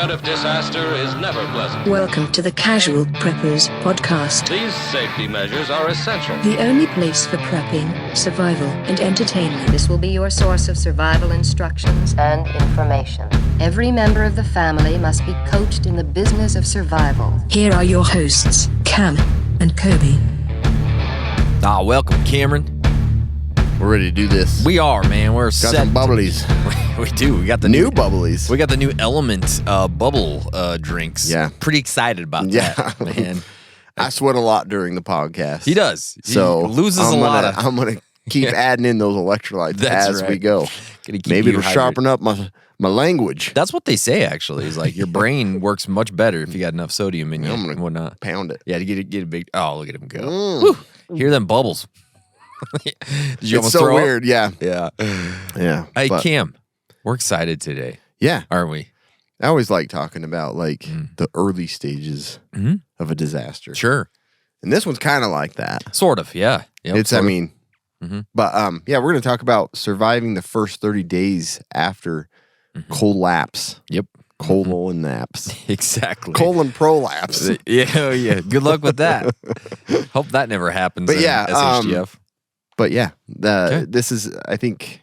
threat of disaster is never pleasant. Welcome to the Casual Preppers podcast. These safety measures are essential. The only place for prepping, survival, and entertainment. This will be your source of survival instructions and information. Every member of the family must be coached in the business of survival. Here are your hosts, Cam and Kobe. Welcome, Cameron. We're ready to do this. We are, man. We're Got set. some bubblies. We do. We got the New bubblies. We got the new Element bubble drinks. Yeah. Pretty excited about that, man. I sweat a lot during the podcast. He does. So he loses a lot of. I'm gonna keep adding in those electrolytes That's as we go. Maybe it'll sharpen up my language. That's what they say, actually. Is like your brain works much better if you got enough sodium in you I'm and gonna whatnot. pound it. Yeah, to get a big. Oh, look at him go. Woo. Hear them bubbles. Did you It's almost so throw up? weird. Yeah. Yeah. Yeah. Hey, but, Cam, we're excited today, yeah. aren't we? I always like talking about like the early stages of a disaster. Sure. And this one's kind of like that. Sort of, yeah. Yep, It's, sort I of. mean, but yeah, we're going to talk about surviving the first 30 days after collapse. Yep. Colon naps. Exactly. Colon prolapse. Yeah. Good luck with that. Hope that never happens. But in yeah, SHTF. But yeah, Okay. this is, I think,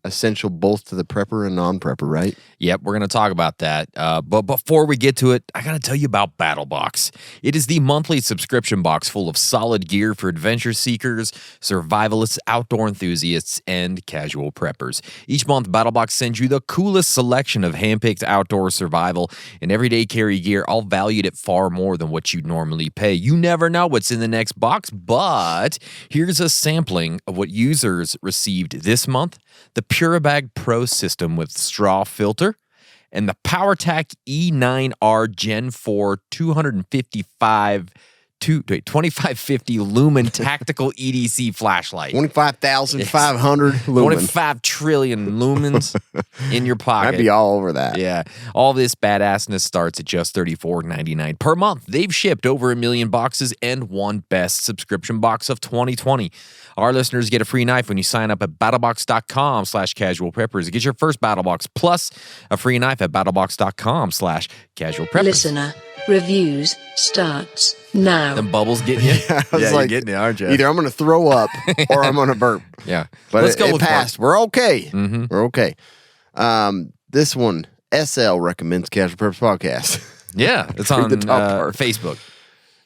essential both to the prepper and non-prepper, right? Yep, we're going to talk about that. But before we get to it, I got to tell you about BattleBox. It is the monthly subscription box full of solid gear for adventure seekers, survivalists, outdoor enthusiasts, and casual preppers. Each month, BattleBox sends you the coolest selection of handpicked outdoor survival and everyday carry gear, all valued at far more than what you'd normally pay. You never know what's in the next box, but here's a sampling of what users received this month. The Puribag Pro system with straw filter, and the PowerTac E9R Gen 4 2550 lumen tactical EDC flashlight. 25,500 lumen. 25 trillion lumens in your pocket. I'd be all over that. Yeah. All this badassness starts at just $34.99 per month. They've shipped over 1 million boxes and won Best Subscription Box of 2020. Our listeners get a free knife when you sign up at battlebox.com/casualpreppers. Get your first BattleBox plus a free knife at battlebox.com/casualpreppers. Listener reviews starts now. Them bubbles getting you? I was yeah, like, you're getting it, aren't you? either I'm going to throw up or I'm going to burp. Yeah. But Let's go it with passed. one. We're okay. We're okay. This one, SL recommends Casual Preppers Podcast. Yeah. It's Read on the top part. Facebook.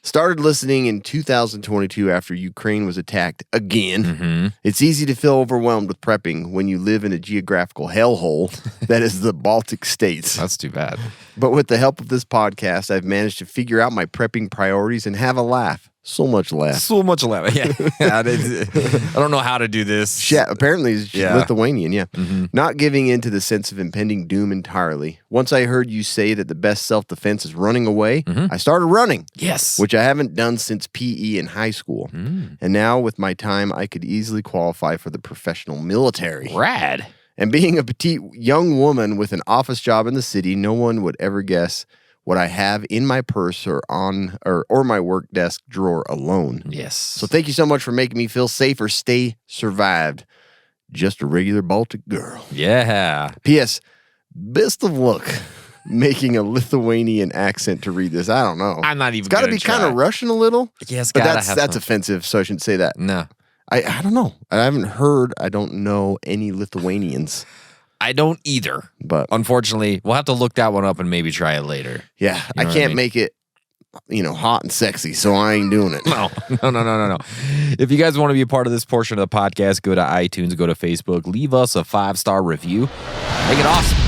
Started listening in 2022 after Ukraine was attacked again. It's easy to feel overwhelmed with prepping when you live in a geographical hellhole that is the Baltic states. That's too bad. But with the help of this podcast, I've managed to figure out my prepping priorities and have a laugh. So much laugh. So much left. Yeah. I don't know how to do this. Yeah, apparently it's Yeah. Lithuanian, yeah. Not giving in to the sense of impending doom entirely. Once I heard you say that the best self-defense is running away, I started running. Yes. Which I haven't done since PE in high school. And now with my time, I could easily qualify for the professional military. Rad. And being a petite young woman with an office job in the city, no one would ever guess what I have in my purse or my work desk drawer alone. Yes. So thank you so much for making me feel safer. Stay survived. Just a regular Baltic girl. Yeah. P.S. Best of luck making a Lithuanian accent to read this. I don't know. I'm not even It's got to gonna be kind try. of Russian a little. Yeah, it's but gotta that's have some. offensive, so I shouldn't say that. No. I don't know. I haven't heard. I don't know any Lithuanians. I don't either. But Unfortunately, we'll have to look that one up and maybe try it later. yeah, You I know what can't I mean? make it, hot and sexy, so I ain't doing it. No. If you guys want to be a part of this portion of the podcast, go to iTunes, go to Facebook, leave us a 5-star review. Make it awesome.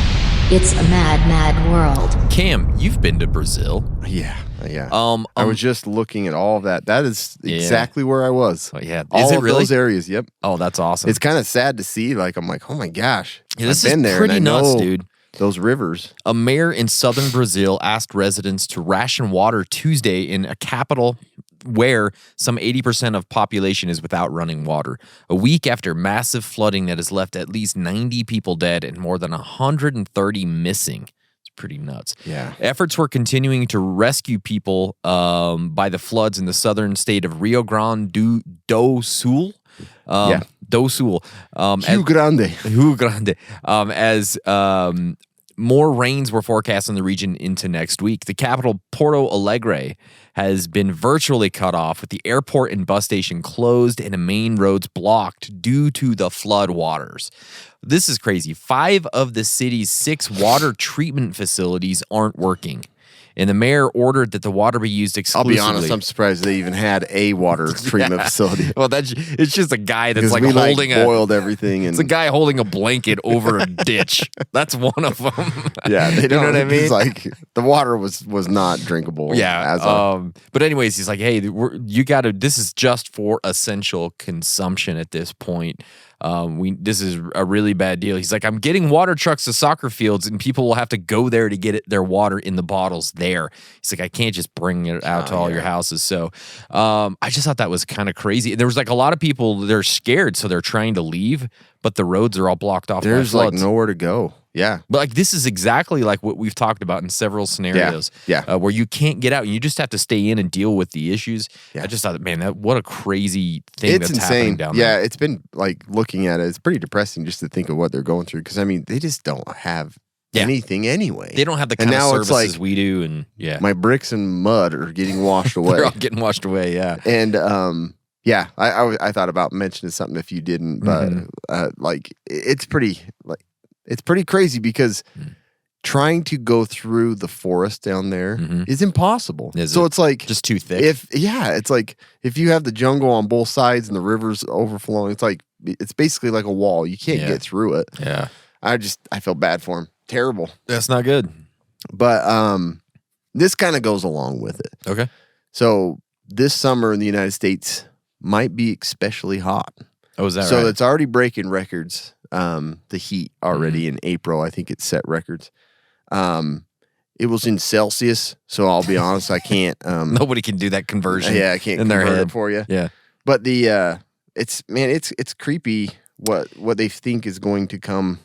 It's a mad, mad world. Cam, you've been to Brazil. Yeah. I I was just looking at all of that. That is exactly where I was. Oh, yeah. All Is it of really? those areas. Yep. Oh, that's awesome. It's kind of sad to see. Like, I'm like, oh my gosh. Yeah, this I've been is there pretty and I nuts, know dude. Those rivers. A mayor in southern Brazil asked residents to ration water Tuesday in a capital where some 80% of population is without running water. A week after massive flooding that has left at least 90 people dead and more than 130 missing. It's pretty nuts. Yeah. Efforts were continuing to rescue people by the floods in the southern state of Rio Grande do Sul. Do Sul. Rio Grande. Rio Grande. As more rains were forecast in the region into next week. The capital, Porto Alegre, has been virtually cut off, with the airport and bus station closed and the main roads blocked due to the flood waters. This is crazy. 5 of the city's 6 water treatment facilities aren't working. And the mayor ordered that the water be used I'll exclusively. be honest, I'm surprised they even had a water treatment facility. Well, it's just a guy that's like we holding boiled everything, and it's a guy holding a blanket over a ditch. That's one of them. yeah, they You know don't. what I mean? It's like the water was not drinkable. Yeah. But anyways, he's like, hey, you got to. This is just for essential consumption at this point. This is a really bad deal. He's like, I'm getting water trucks to soccer fields, and people will have to go there to get their water in the bottles there. He's like, I can't just bring it out to all your houses. So, I just thought that was kind of crazy. There was like a lot of people, they're scared, so they're trying to leave, but the roads are all blocked off. There's by like floods. nowhere to go. Yeah. But like this is exactly like what we've talked about in several scenarios. Yeah. Where you can't get out. You just have to stay in and deal with the issues. Yeah. I just thought, man, what a crazy thing It's that's insane. happening down there. Yeah, it's been like looking at it. It's pretty depressing just to think of what they're going through. Because I mean, they just don't have anything anyway. They don't have the And kind of now it's services like we do. And yeah, my bricks and mud are getting washed away. they're all getting washed away. Yeah. And yeah, I thought about mentioning something if you didn't, but like it's pretty crazy because trying to go through the forest down there is impossible. So it's like just too thick. It's like if you have the jungle on both sides and the river's overflowing, it's basically like a wall. You can't get through it. Yeah. I feel bad for him. Terrible. That's not good. But this kind of goes along with it. Okay. So this summer in the United States might be especially hot. Oh, is that so right? it's already breaking records. The heat already in April, I think it set records. It was in Celsius, so I'll be honest, I can't. Nobody can do that conversion. Yeah, I can't in their convert head it for you. Yeah. But it's creepy what they think is going to come.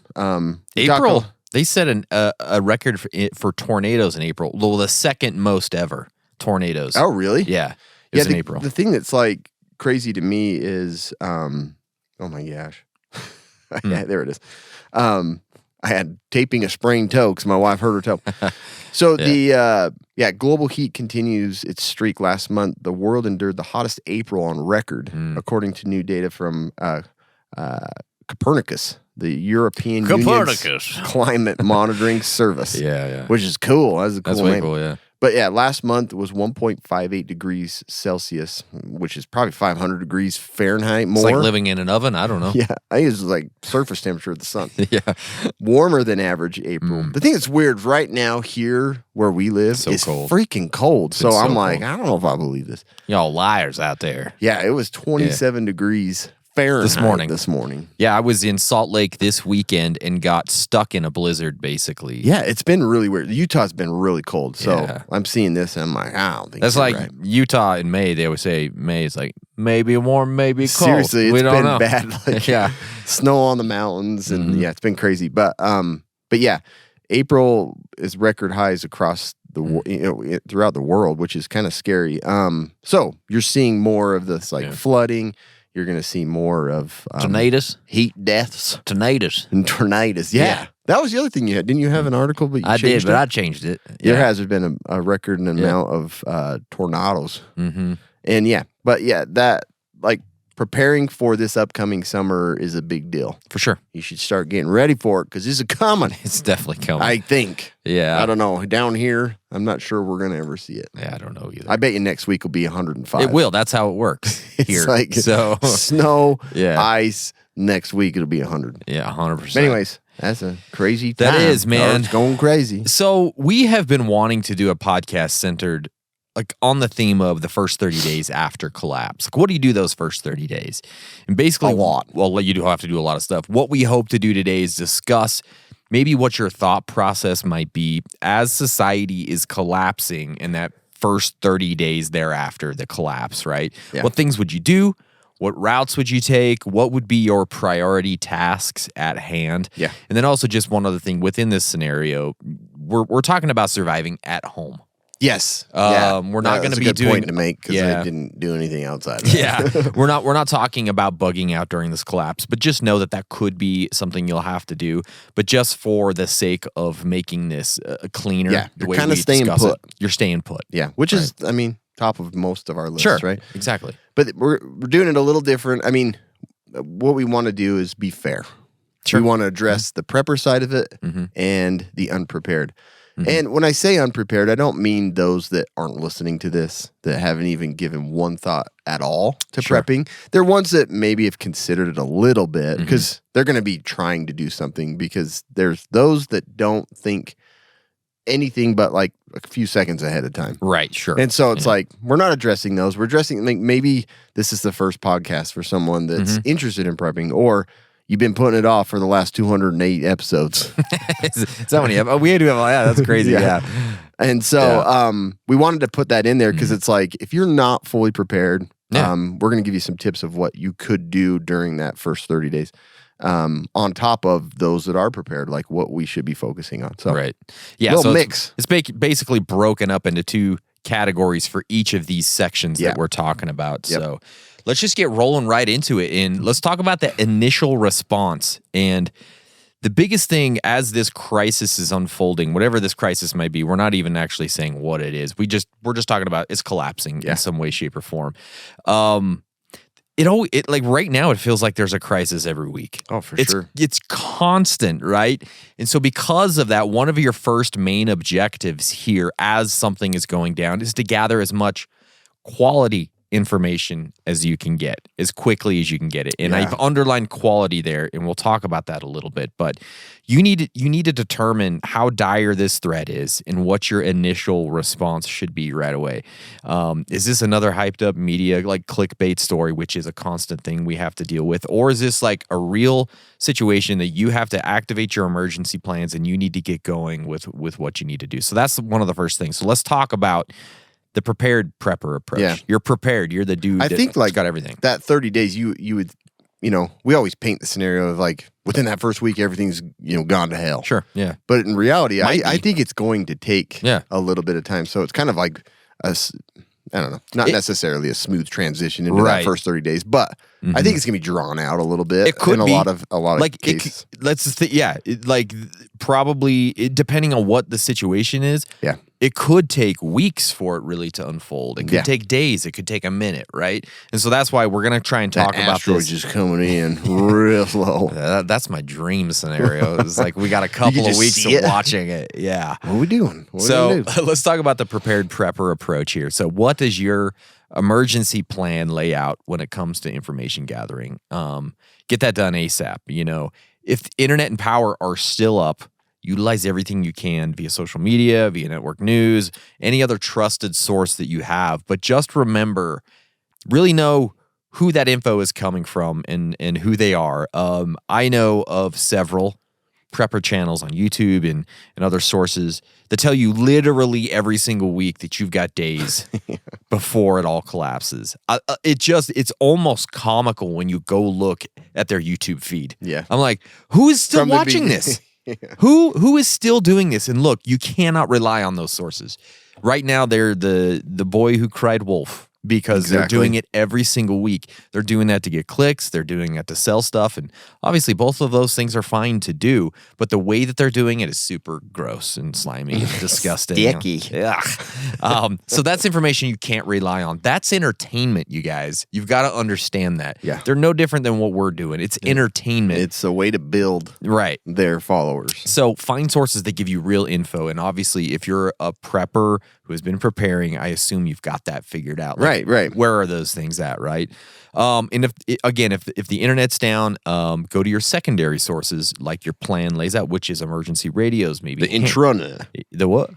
April. They set a record for tornadoes in April. Well, the second most ever tornadoes. Oh, really? Yeah. It was in April. The thing that's like crazy to me is, oh my gosh. Yeah, there it is. I had taping a sprained toe because my wife hurt her toe. So global heat continues its streak. Last month, the world endured the hottest April on record, according to new data from Copernicus, the European Union's climate monitoring service. Yeah. Which is cool. That's way name. cool, yeah. But yeah, last month was 1.58 degrees Celsius, which is probably 500 degrees Fahrenheit more. It's like living in an oven. I don't know. Yeah, I think it's like surface temperature of the sun. Yeah. Warmer than average April. The thing that's weird right now here where we live is cold. freaking cold. So so I'm like, cold. I don't know if I believe this. Y'all liars out there. Yeah, it was 27 degrees Fahrenheit this morning. Yeah, I was in Salt Lake this weekend and got stuck in a blizzard, basically. Yeah, it's been really weird. Utah's been really cold. So Yeah. I'm seeing this and I'm like, I don't think That's you're like right. Utah in May. They always say May is like maybe warm, maybe cold. Seriously, we it's don't been know. bad. Like, Yeah. snow on the mountains, and yeah, it's been crazy. But yeah, April is record highs across the throughout the world, which is kind of scary. So you're seeing more of this flooding. You're going to see more of Tornadoes. heat deaths, Tornadoes. and tornadoes. Yeah, that was the other thing you had. Didn't you have an article? But you I did, changed but it? I changed it. There Yeah. has been a record amount of tornadoes. And that preparing for this upcoming summer is a big deal. For sure. You should start getting ready for it because this is coming. It's definitely coming. I think. Yeah. I don't know. Down here, I'm not sure we're going to ever see it. Yeah, I don't know either. I bet you next week will be 105. It will. That's how it works It's here. like so snow, Yeah. ice. Next week it'll be 100. yeah, 100%. But anyways, that's a crazy time. That is, man. It's going crazy. So we have been wanting to do a podcast centered on the theme of the first 30 days after collapse. What do you do those first 30 days? And basically A lot. Well, you do have to do a lot of stuff. What we hope to do today is discuss maybe what your thought process might be as society is collapsing in that first 30 days thereafter the collapse, right? Yeah. What things would you do? What routes would you take? What would be your priority tasks at hand? Yeah. And then also just one other thing within this scenario, we're talking about surviving at home. Yes. We're not going to be a good doing point to make because I didn't do anything outside of that. Yeah, we're not talking about bugging out during this collapse, but just know that could be something you'll have to do. But just for the sake of making this cleaner, you're kind of staying put. You're staying put. Yeah, which is, I mean, top of most of our lists, Sure, right? Exactly. But we're doing it a little different. I mean, what we want to do is be fair. Sure. We want to address the prepper side of it and the unprepared. And when I say unprepared, I don't mean those that aren't listening to this, that haven't even given one thought at all to prepping. They're ones that maybe have considered it a little bit because they're going to be trying to do something, because there's those that don't think anything but like a few seconds ahead of time. Right, sure. And so it's like, we're not addressing those. We're addressing, like, maybe this is the first podcast for someone that's interested in prepping, or you've been putting it off for the last 208 episodes. Is that many? We do have. Yeah, that's crazy. Yeah. And so we wanted to put that in there because it's like, if you're not fully prepared, we're going to give you some tips of what you could do during that first 30 days. On top of those that are prepared, like what we should be focusing on. So right. Yeah. So it's basically broken up into two categories for each of these sections that we're talking about. Yep. So let's just get rolling right into it. And let's talk about the initial response. And the biggest thing as this crisis is unfolding, whatever this crisis might be, we're not even actually saying what it is. We're just talking about it's collapsing in some way, shape, or form. It like right now it feels like there's a crisis every week. Oh, for sure. It's constant, right? And so because of that, one of your first main objectives here as something is going down is to gather as much quality information as you can get, as quickly as you can get it. And I've underlined quality there, and we'll talk about that a little bit. But you need to determine how dire this threat is and what your initial response should be right away. Is this another hyped up media like clickbait story, which is a constant thing we have to deal with? Or is this like a real situation that you have to activate your emergency plans and you need to get going with what you need to do? So that's one of the first things. So let's talk about the prepared prepper approach. Yeah. You're prepared. You're the dude that's got everything. That 30 days, you would, we always paint the scenario of like within that first week, everything's, gone to hell. Sure. Yeah. But in reality, I think it's going to take a little bit of time. So it's kind of like I don't know, not necessarily a smooth transition into that first 30 days, but I think it's gonna be drawn out a little bit. It could in be. a lot of cases. Probably depending on what the situation is. Yeah. It could take weeks for it really to unfold. It could take days. It could take a minute, right? And so that's why we're going to try and talk about this. Just coming in real slow. That's my dream scenario. It's like we got a couple of weeks of watching it. Yeah. What are we doing? Let's talk about the prepared prepper approach here. So what does your emergency plan lay out when it comes to information gathering? Get that done ASAP. If internet and power are still up, utilize everything you can via social media, via network news, any other trusted source that you have. But just remember, really know who that info is coming from and who they are. I know of several prepper channels on YouTube and other sources that tell you literally every single week that you've got days before it all collapses. It's almost comical when you go look at their YouTube feed. Yeah. I'm like, who is still watching this? Yeah. Who is still doing this? And look, you cannot rely on those sources. Right now, they're the boy who cried wolf because they're doing it every single week. They're doing that to get clicks. They're doing that to sell stuff. And obviously, both of those things are fine to do. But the way that they're doing it is super gross and slimy and disgusting. Sticky. So that's information you can't rely on. That's entertainment, you guys. You've got to understand that. Yeah. They're no different than what we're doing. It's entertainment. It's a way to build their followers. So find sources that give you real info. And obviously, if you're a prepper who has been preparing, I assume you've got that figured out. Right. Where are those things at, right? And if the internet's down, go to your secondary sources like your plan lays out, which is emergency radios, maybe. The intranet. The what?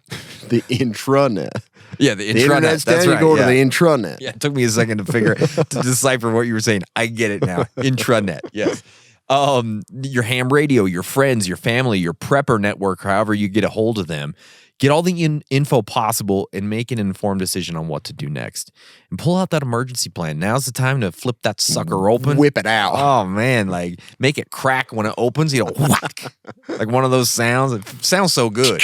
The intranet. Yeah, the intranet. The internet's That's down, right. You go to the intranet. Yeah, it took me a second to decipher what you were saying. I get it now. Intranet. Yes. Your ham radio, your friends, your family, your prepper network, however you get a hold of them. Get all the info possible and make an informed decision on what to do next. And pull out that emergency plan. Now's the time to flip that sucker open. Whip it out. Oh, man. Make it crack when it opens. Whack. Like one of those sounds. It sounds so good.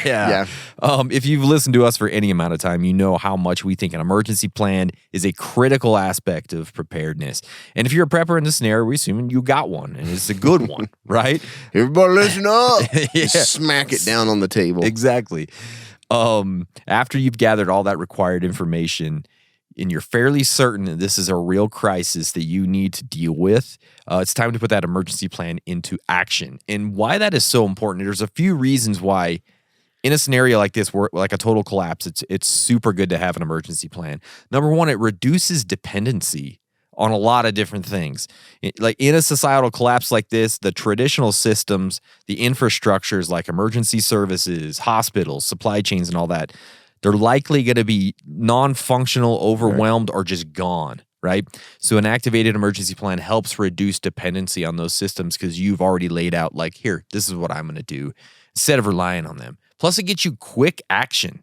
Yeah. If you've listened to us for any amount of time, you know how much we think an emergency plan is a critical aspect of preparedness. And if you're a prepper in this scenario, we assume you got one, and it's a good one, right? Everybody listen up. Yeah. Smack it down on the table. Exactly. After you've gathered all that required information, and you're fairly certain that this is a real crisis that you need to deal with, it's time to put that emergency plan into action. And why that is so important, there's a few reasons why in a scenario like this, where like a total collapse, it's super good to have an emergency plan. Number one, it reduces dependency on a lot of different things. Like in a societal collapse like this, the traditional systems, the infrastructures like emergency services, hospitals, supply chains, and all that, they're likely going to be non-functional, overwhelmed, or just gone, right? So an activated emergency plan helps reduce dependency on those systems because you've already laid out, like, here, this is what I'm going to do, instead of relying on them. Plus, it gets you quick action.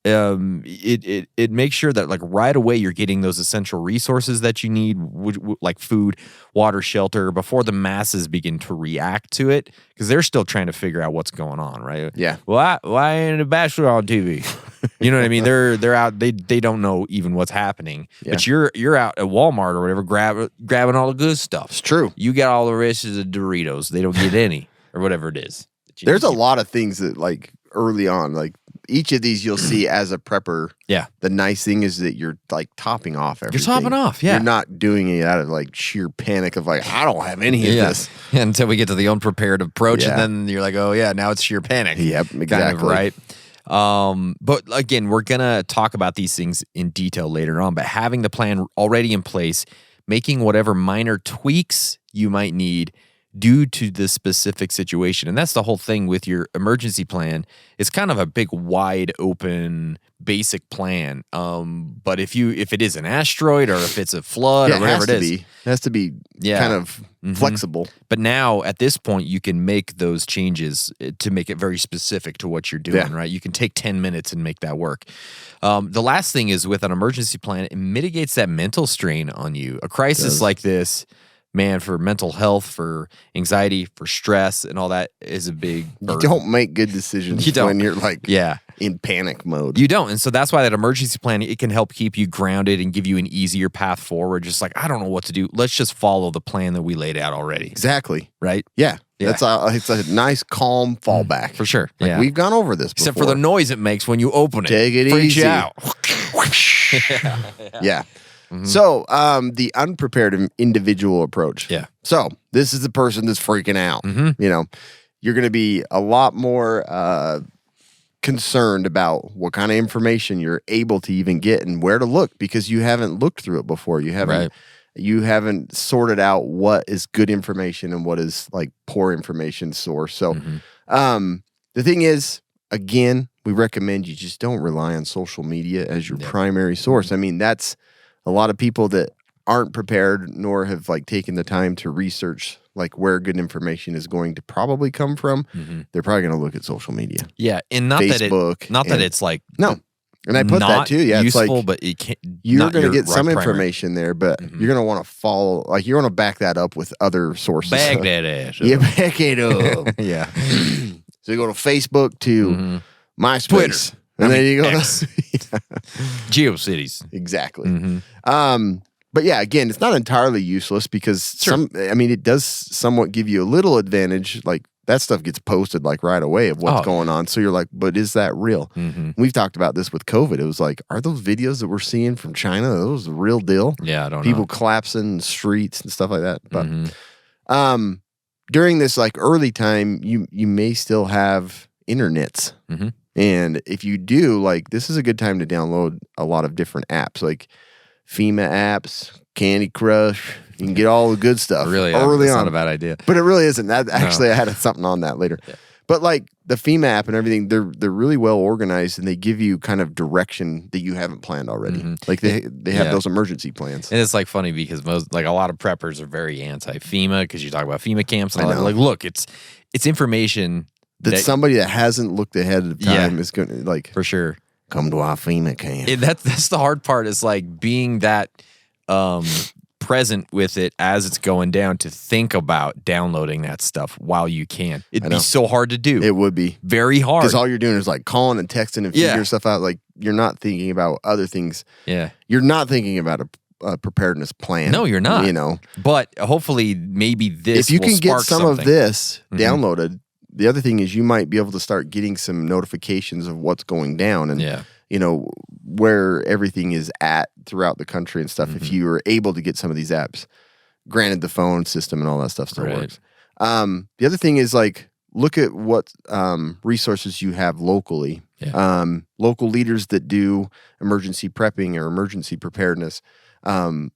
It makes sure that, like, right away you're getting those essential resources that you need, like food, water, shelter, before the masses begin to react to it, because they're still trying to figure out what's going on, right? Yeah. Why ain't a Bachelor on TV? You know what I mean? They're out. They don't know even what's happening. Yeah. But you're out at Walmart or whatever, grabbing all the good stuff. It's true. You get all the rest of the Doritos. They don't get any or whatever it is. There's a lot of things that, like, early on, like each of these you'll see as a prepper. Yeah. The nice thing is that you're like topping off everything. You're topping off, yeah. You're not doing it out of like sheer panic of like, I don't have any of this. Yeah, until we get to the unprepared approach, Yeah. and then you're like, oh yeah, now it's sheer panic. Yep, exactly. Kind of, right? But again, we're gonna talk about these things in detail later on, but having the plan already in place, making whatever minor tweaks you might need due to the specific situation. And that's the whole thing with your emergency plan. It's kind of a big, wide open, basic plan. But if it is an asteroid or if it's a flood or whatever it is, it has to be kind of flexible. But now at this point, you can make those changes to make it very specific to what you're doing, right? You can take 10 minutes and make that work. The last thing is, with an emergency plan, it mitigates that mental strain on you. A crisis like this, man, for mental health, for anxiety, for stress, and all that is a big burden. You don't make good decisions when you're like in panic mode. You don't. And so that's why that emergency plan, it can help keep you grounded and give you an easier path forward. Just like, I don't know what to do. Let's just follow the plan that we laid out already. Exactly. Right? Yeah. It's a nice, calm fallback. For sure. Like, we've gone over this before. Except for the noise it makes when you open it. Take it Freaks easy. you out. Yeah. So, the unprepared individual approach. Yeah. So, this is the person that's freaking out. You know, you're going to be a lot more concerned about what kind of information you're able to even get and where to look, because you haven't looked through it before. You haven't sorted out what is good information and what is like poor information source. So, the thing is, again, we recommend you just don't rely on social media as your primary source. I mean, that's a lot of people that aren't prepared nor have like taken the time to research like where good information is going to probably come from. They're probably going to look at social media. Yeah, and not Facebook, that it's like no. And I put that too. Yeah, useful, it's like, but it can't. You're going to get some information there, but you're going to want to follow. Like, you're going to back that up with other sources. Back that ass. Yeah, back it up. Yeah. So you go to Facebook, to MySpace, Twitter. and then you go to GeoCities. Exactly. But yeah, again, it's not entirely useless because it does somewhat give you a little advantage. Like, that stuff gets posted like right away of what's going on. So you're like, but is that real? We've talked about this with COVID. It was like, are those videos that we're seeing from China, are those the real deal? Yeah, I don't know. People collapsing streets and stuff like that. But during this like early time, you may still have internets. And if you do, like, this is a good time to download a lot of different apps, like FEMA apps, Candy Crush. You can get all the good stuff Really, early that's on. not a bad idea. But it really isn't. That actually, I had something on that later. Yeah. But like the FEMA app and everything, they're really well organized, and they give you kind of direction that you haven't planned already. Like they have those emergency plans. And it's like funny because a lot of preppers are very anti FEMA because you talk about FEMA camps and all that. Like, look, it's information that somebody that hasn't looked ahead of time is going to, like, for sure, come to our FEMA camp. That's the hard part, is like being that present with it as it's going down to think about downloading that stuff while you can. It'd be so hard to do. It would be. Very hard. Because all you're doing is like calling and texting and figuring stuff out. Like you're not thinking about other things. Yeah. You're not thinking about a preparedness plan. No, you're not. You know. But hopefully maybe this if you will can get spark some something. of this downloaded, the other thing is you might be able to start getting some notifications of what's going down and you know where everything is at throughout the country and stuff. If you are able to get some of these apps, granted the phone system and all that stuff still works. The other thing is like look at what resources you have locally. Local leaders that do emergency prepping or emergency preparedness.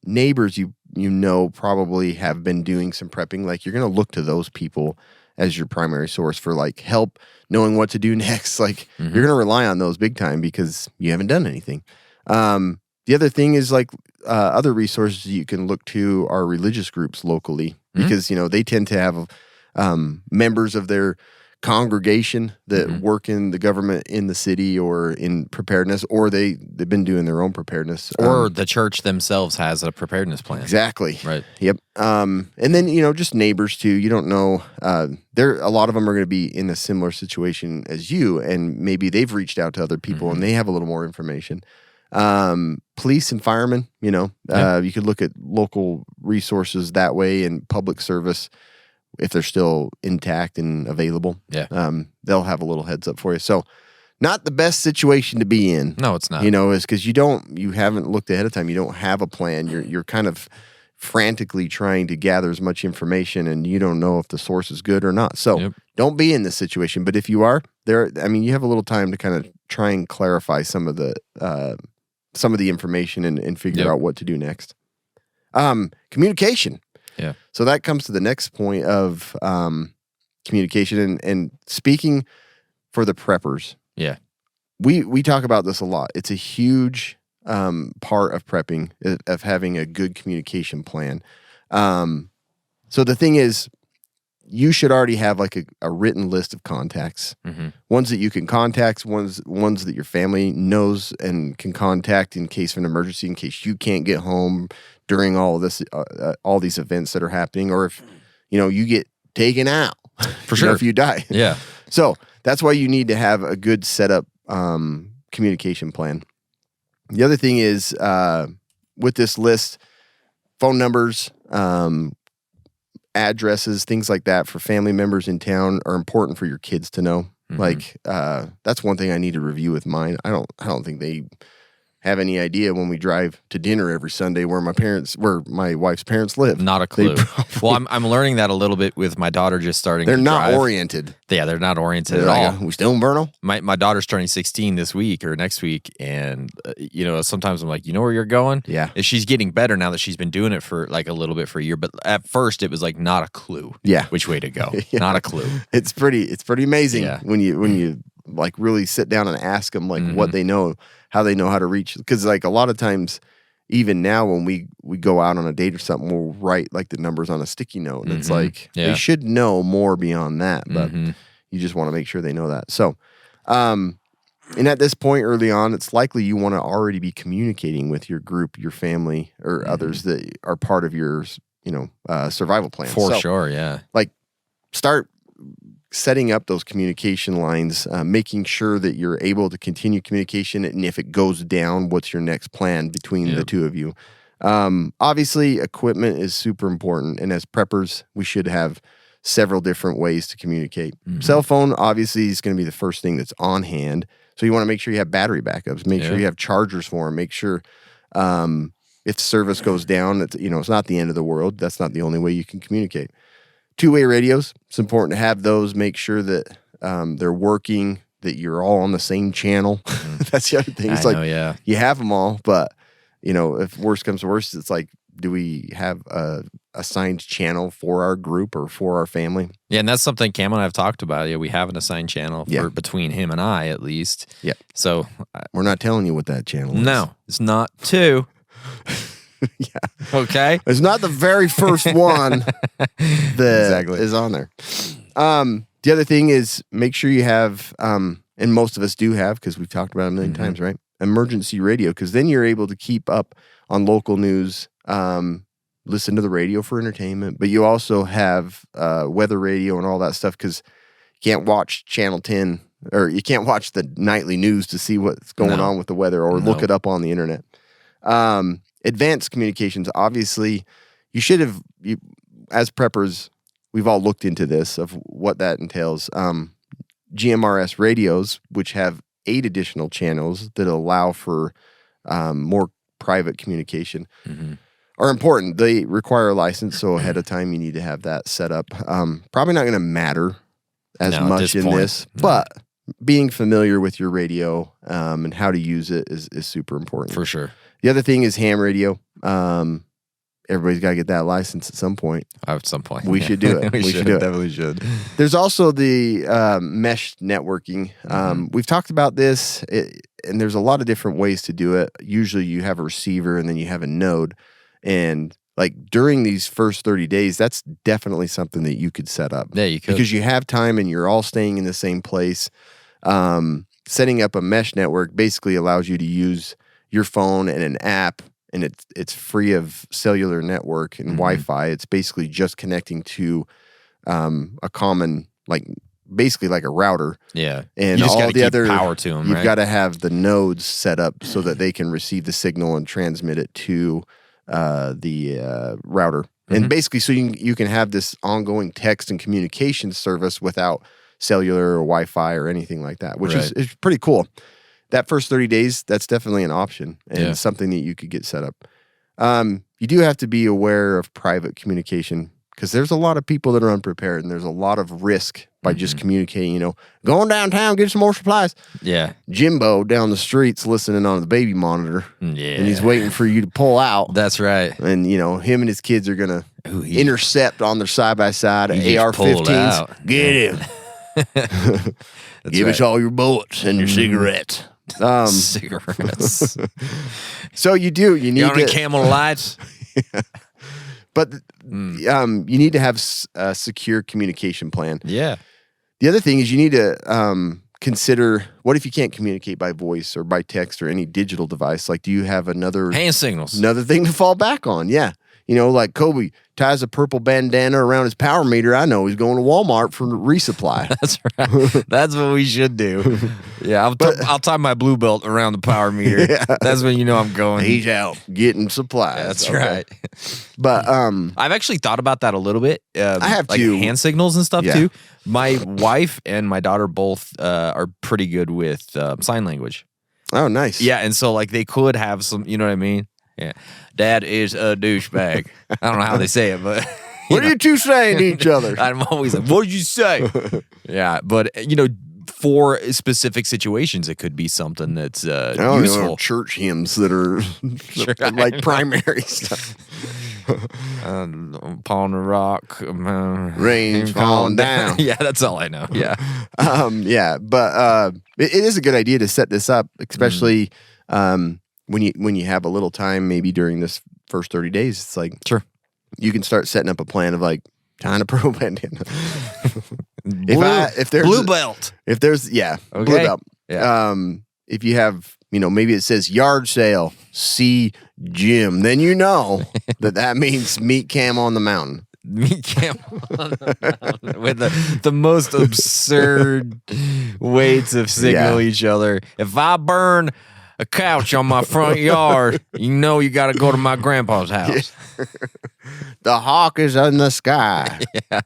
Neighbors you know probably have been doing some prepping. Like you're going to look to those people as your primary source for like help knowing what to do next. Like you're going to rely on those big time because you haven't done anything. The other thing is like other resources you can look to are religious groups locally because, you know, they tend to have members of their congregation that work in the government in the city or in preparedness, or they've been doing their own preparedness. Or the church themselves has a preparedness plan. Exactly. Right. Yep. And then, you know, just neighbors too. You don't know. A lot of them are going to be in a similar situation as you, and maybe they've reached out to other people and they have a little more information. Police and firemen, you know, you could look at local resources that way and public service. If they're still intact and available, they'll have a little heads up for you. So, not the best situation to be in. No, it's not. You know, is because you haven't looked ahead of time. You don't have a plan. You're kind of frantically trying to gather as much information, and you don't know if the source is good or not. So, don't be in this situation. But if you are there, I mean, you have a little time to kind of try and clarify some of the information and figure out what to do next. Communication. Yeah. So that comes to the next point of communication and speaking for the preppers. Yeah. We talk about this a lot. It's a huge part of prepping, of having a good communication plan. So the thing is, you should already have like a written list of contacts, ones that you can contact, ones that your family knows and can contact in case of an emergency, in case you can't get home during all this, all these events that are happening, or if you know you get taken out, for sure, if you die. Yeah. So that's why you need to have a good setup communication plan. The other thing is with this list, phone numbers, addresses, things like that for family members in town are important for your kids to know. Like that's one thing I need to review with mine. I don't think they have any idea when we drive to dinner every Sunday where my wife's parents live. Not a clue. Well, I'm learning that a little bit with my daughter just starting. They're to not drive. oriented. Yeah, they're not oriented They're at like, all. we still in Vernal? My daughter's turning 16 this week or next week, and you know, sometimes I'm like, you know where you're going? Yeah. And she's getting better now that she's been doing it for like a little bit for a year, but at first it was like not a clue. Yeah. Which way to go? Yeah. Not a clue. It's pretty amazing Yeah. when you like really sit down and ask them like what they know, how they know how to reach. Because like a lot of times, even now when we go out on a date or something, we'll write like the numbers on a sticky note, and it's like they should know more beyond that, but you just want to make sure they know that. So, and at this point early on, it's likely you want to already be communicating with your group, your family, or others that are part of your survival plan. For sure, yeah. Like start setting up those communication lines, making sure that you're able to continue communication, and if it goes down, what's your next plan between the two of you. Obviously, equipment is super important, and as preppers, we should have several different ways to communicate. Cell phone, obviously, is going to be the first thing that's on hand, so you want to make sure you have battery backups, make sure you have chargers for them, make sure if service goes down, it's not the end of the world. That's not the only way you can communicate. Two-way radios, it's important to have those, make sure that they're working, that you're all on the same channel. That's the other thing. It's you have them all, but if worse comes to worse, it's like, do we have a assigned channel for our group or for our family? Yeah, and that's something Cam and I have talked about. Yeah, we have an assigned channel between him and I, at least. Yeah. So we're not telling you what that channel is. No, it's not two. Okay. It's not the very first one that is on there. The other thing is make sure you have, and most of us do have, because we've talked about it a million times, right? Emergency radio, because then you're able to keep up on local news. listen to the radio for entertainment, but you also have weather radio and all that stuff because you can't watch Channel 10 or you can't watch the nightly news to see what's going on with the weather or look it up on the internet. Advanced communications, obviously, you should have, as preppers, we've all looked into this of what that entails. GMRS radios, which have 8 additional channels that allow for more private communication, are important. They require a license, so ahead of time you need to have that set up. Probably not going to matter as much in this, but being familiar with your radio and how to use it is super important. For sure. The other thing is ham radio. Everybody's got to get that license at some point. At some point. We should do it. we should do it. Definitely should. There's also the mesh networking. We've talked about this, and there's a lot of different ways to do it. Usually you have a receiver and then you have a node. And like during these first 30 days, that's definitely something that you could set up. Yeah, you could. Because you have time and you're all staying in the same place. Setting up a mesh network basically allows you to use your phone and an app, and it's free of cellular network and Wi-Fi. It's basically just connecting to a common, basically like a router. Yeah. And you just all gotta the keep other power to them, you've got to have the nodes set up so that they can receive the signal and transmit it to the router. And basically, so you can have this ongoing text and communication service without cellular or Wi-Fi or anything like that, which is pretty cool. That first 30 days, that's definitely an option and something that you could get set up. You do have to be aware of private communication because there's a lot of people that are unprepared and there's a lot of risk by just communicating, going downtown, get some more supplies. Yeah. Jimbo down the streets listening on the baby monitor. Yeah. And he's waiting for you to pull out. That's right. And, him and his kids are going to intercept on their side-by-side He just pulled out. AR-15s. Get him. Give us all your bullets and your cigarettes. Cigarettes. So you need You got any to, Camel lights? but you need to have a secure communication plan. Yeah. The other thing is you need to consider, what if you can't communicate by voice or by text or any digital device? Like, do you have another Hand signals. thing to fall back on? Yeah. Like Kobe ties a purple bandana around his power meter. I know he's going to Walmart for resupply. That's right. That's what we should do. Yeah, I'll tie my blue belt around the power meter. That's when you know I'm going. He's out getting supplies. That's right. But I've actually thought about that a little bit. I have like too. hand signals and stuff too. My wife and my daughter both are pretty good with sign language. Oh, nice. Yeah, and so like they could have some, you know what I mean? Yeah. Dad is a douchebag. I don't know how they say it, but what are you two saying to each other? I'm always like, what did you say? Yeah, but for specific situations, it could be something that's useful. Church hymns that are like primary stuff. Upon the rock, rain's falling down. Yeah, that's all I know. Yeah, but it is a good idea to set this up, especially when you have a little time, maybe during this first 30 days. It's like you can start setting up a plan of like tying a purple bandana. if there's blue belt, blue belt. Yeah. If you have, maybe it says yard sale, see Jim, then you know that means meet Cam on the mountain. Meet Cam on the mountain with the most absurd ways of signal each other. If I burn a couch on my front yard, you got to go to my grandpa's house. The hawk is in the sky. Yeah.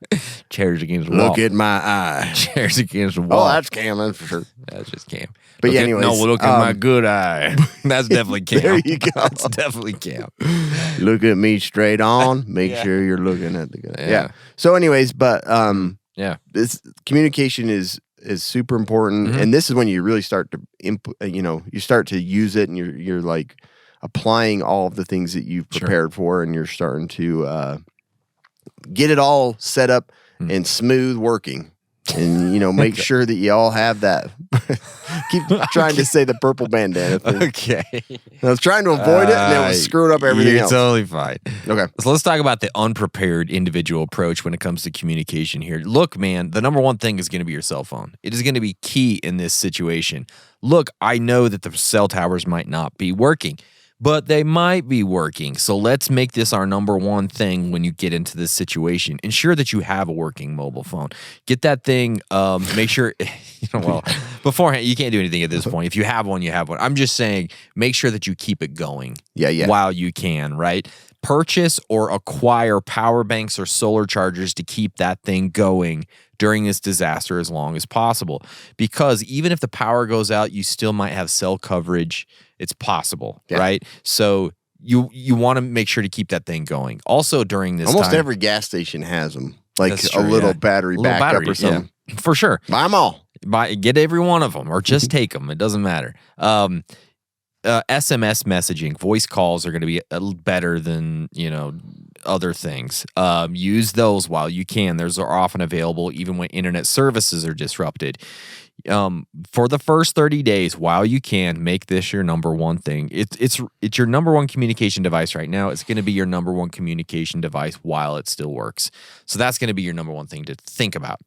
Chairs against the wall. Look at my eye. Chairs against the wall. Oh, that's Cam, that's for sure. That's just Cam. But anyways. Look at my good eye. That's definitely Cam. There you go. That's definitely Cam. Look at me straight on. Make sure you're looking at the good eye. Yeah. So anyways, but this communication is super important, and this is when you really start to you start to use it, and you're like applying all of the things that you've prepared for, and you're starting to get it all set up and smooth working, and make sure that you all have that. Keep trying to say the purple bandana thing. Okay, I was trying to avoid it, and it was screwing up everything else. Totally fine. Okay, so let's talk about the unprepared individual approach when it comes to communication here. Look, man, the number one thing is going to be your cell phone. It is going to be key in this situation. Look, I know that the cell towers might not be working, but they might be working. So let's make this our number one thing when you get into this situation. Ensure that you have a working mobile phone. Get that thing, make sure, beforehand, you can't do anything at this point. If you have one, you have one. I'm just saying, make sure that you keep it going while you can, right? Purchase or acquire power banks or solar chargers to keep that thing going during this disaster as long as possible. Because even if the power goes out, you still might have cell coverage. It's possible, right? So you want to make sure to keep that thing going. Also during this Almost time, every gas station has them. Like That's true, a little battery backup or something. Yeah, for sure. Buy them all. Get every one of them or just take them. It doesn't matter. SMS messaging, voice calls are going to be better than, other things. Use those while you can. Those are often available even when internet services are disrupted. For the first 30 days, while you can, make this your number one thing. It's your number one communication device right now. It's going to be your number one communication device while it still works. So that's going to be your number one thing to think about.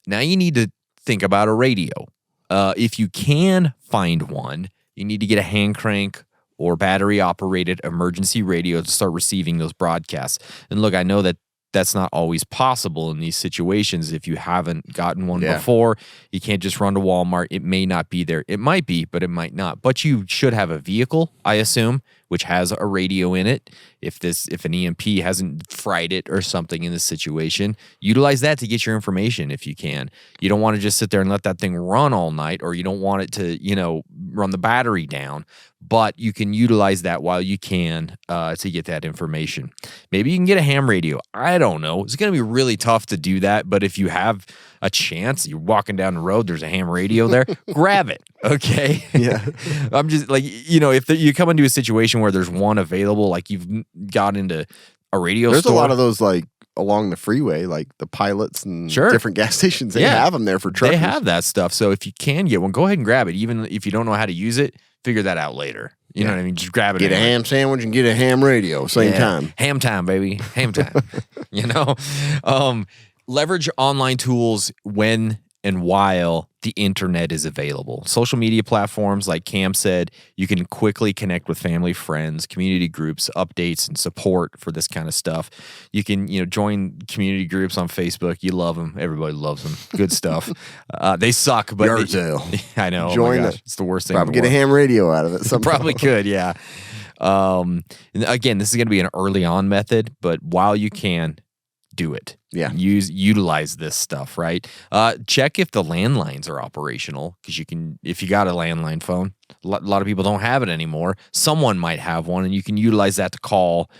Now you need to think about a radio. If you can find one, you need to get a hand crank or battery-operated emergency radio to start receiving those broadcasts. And look, I know that that's not always possible in these situations. If you haven't gotten one before, you can't just run to Walmart. It may not be there. It might be, but it might not. But you should have a vehicle, I assume, which has a radio in it. If an EMP hasn't fried it or something in this situation, utilize that to get your information if you can. You don't want to just sit there and let that thing run all night, or you don't want it to, run the battery down. But you can utilize that while you can to get that information. Maybe you can get a ham radio. I don't know. It's going to be really tough to do that. But if you have a chance, you're walking down the road, there's a ham radio there, grab it. Okay. Yeah. I'm just like, if you come into a situation where there's one available, like you've got into a radio There's store. a lot of those like along the freeway, like the Pilots and different gas stations. They have them there for truckers. They have that stuff. So if you can get one, go ahead and grab it. Even if you don't know how to use it, figure that out later. You know what I mean? Just grab it. Get a ham sandwich and get a ham radio same time. Ham time, baby. Ham time. Leverage online tools when and while the internet is available. Social media platforms, like Cam said, you can quickly connect with family, friends, community groups, updates, and support for this kind of stuff. You can, join community groups on Facebook. You love them. Everybody loves them. Good stuff. They suck, but I know. Join it. It's the worst thing. Probably get a ham radio out of it. Probably could, yeah. And again, this is going to be an early on method, but while you can, do it. Yeah. Utilize this stuff, right? Check if the landlines are operational, because if you got a landline phone, a lot of people don't have it anymore. Someone might have one, and you can utilize that to call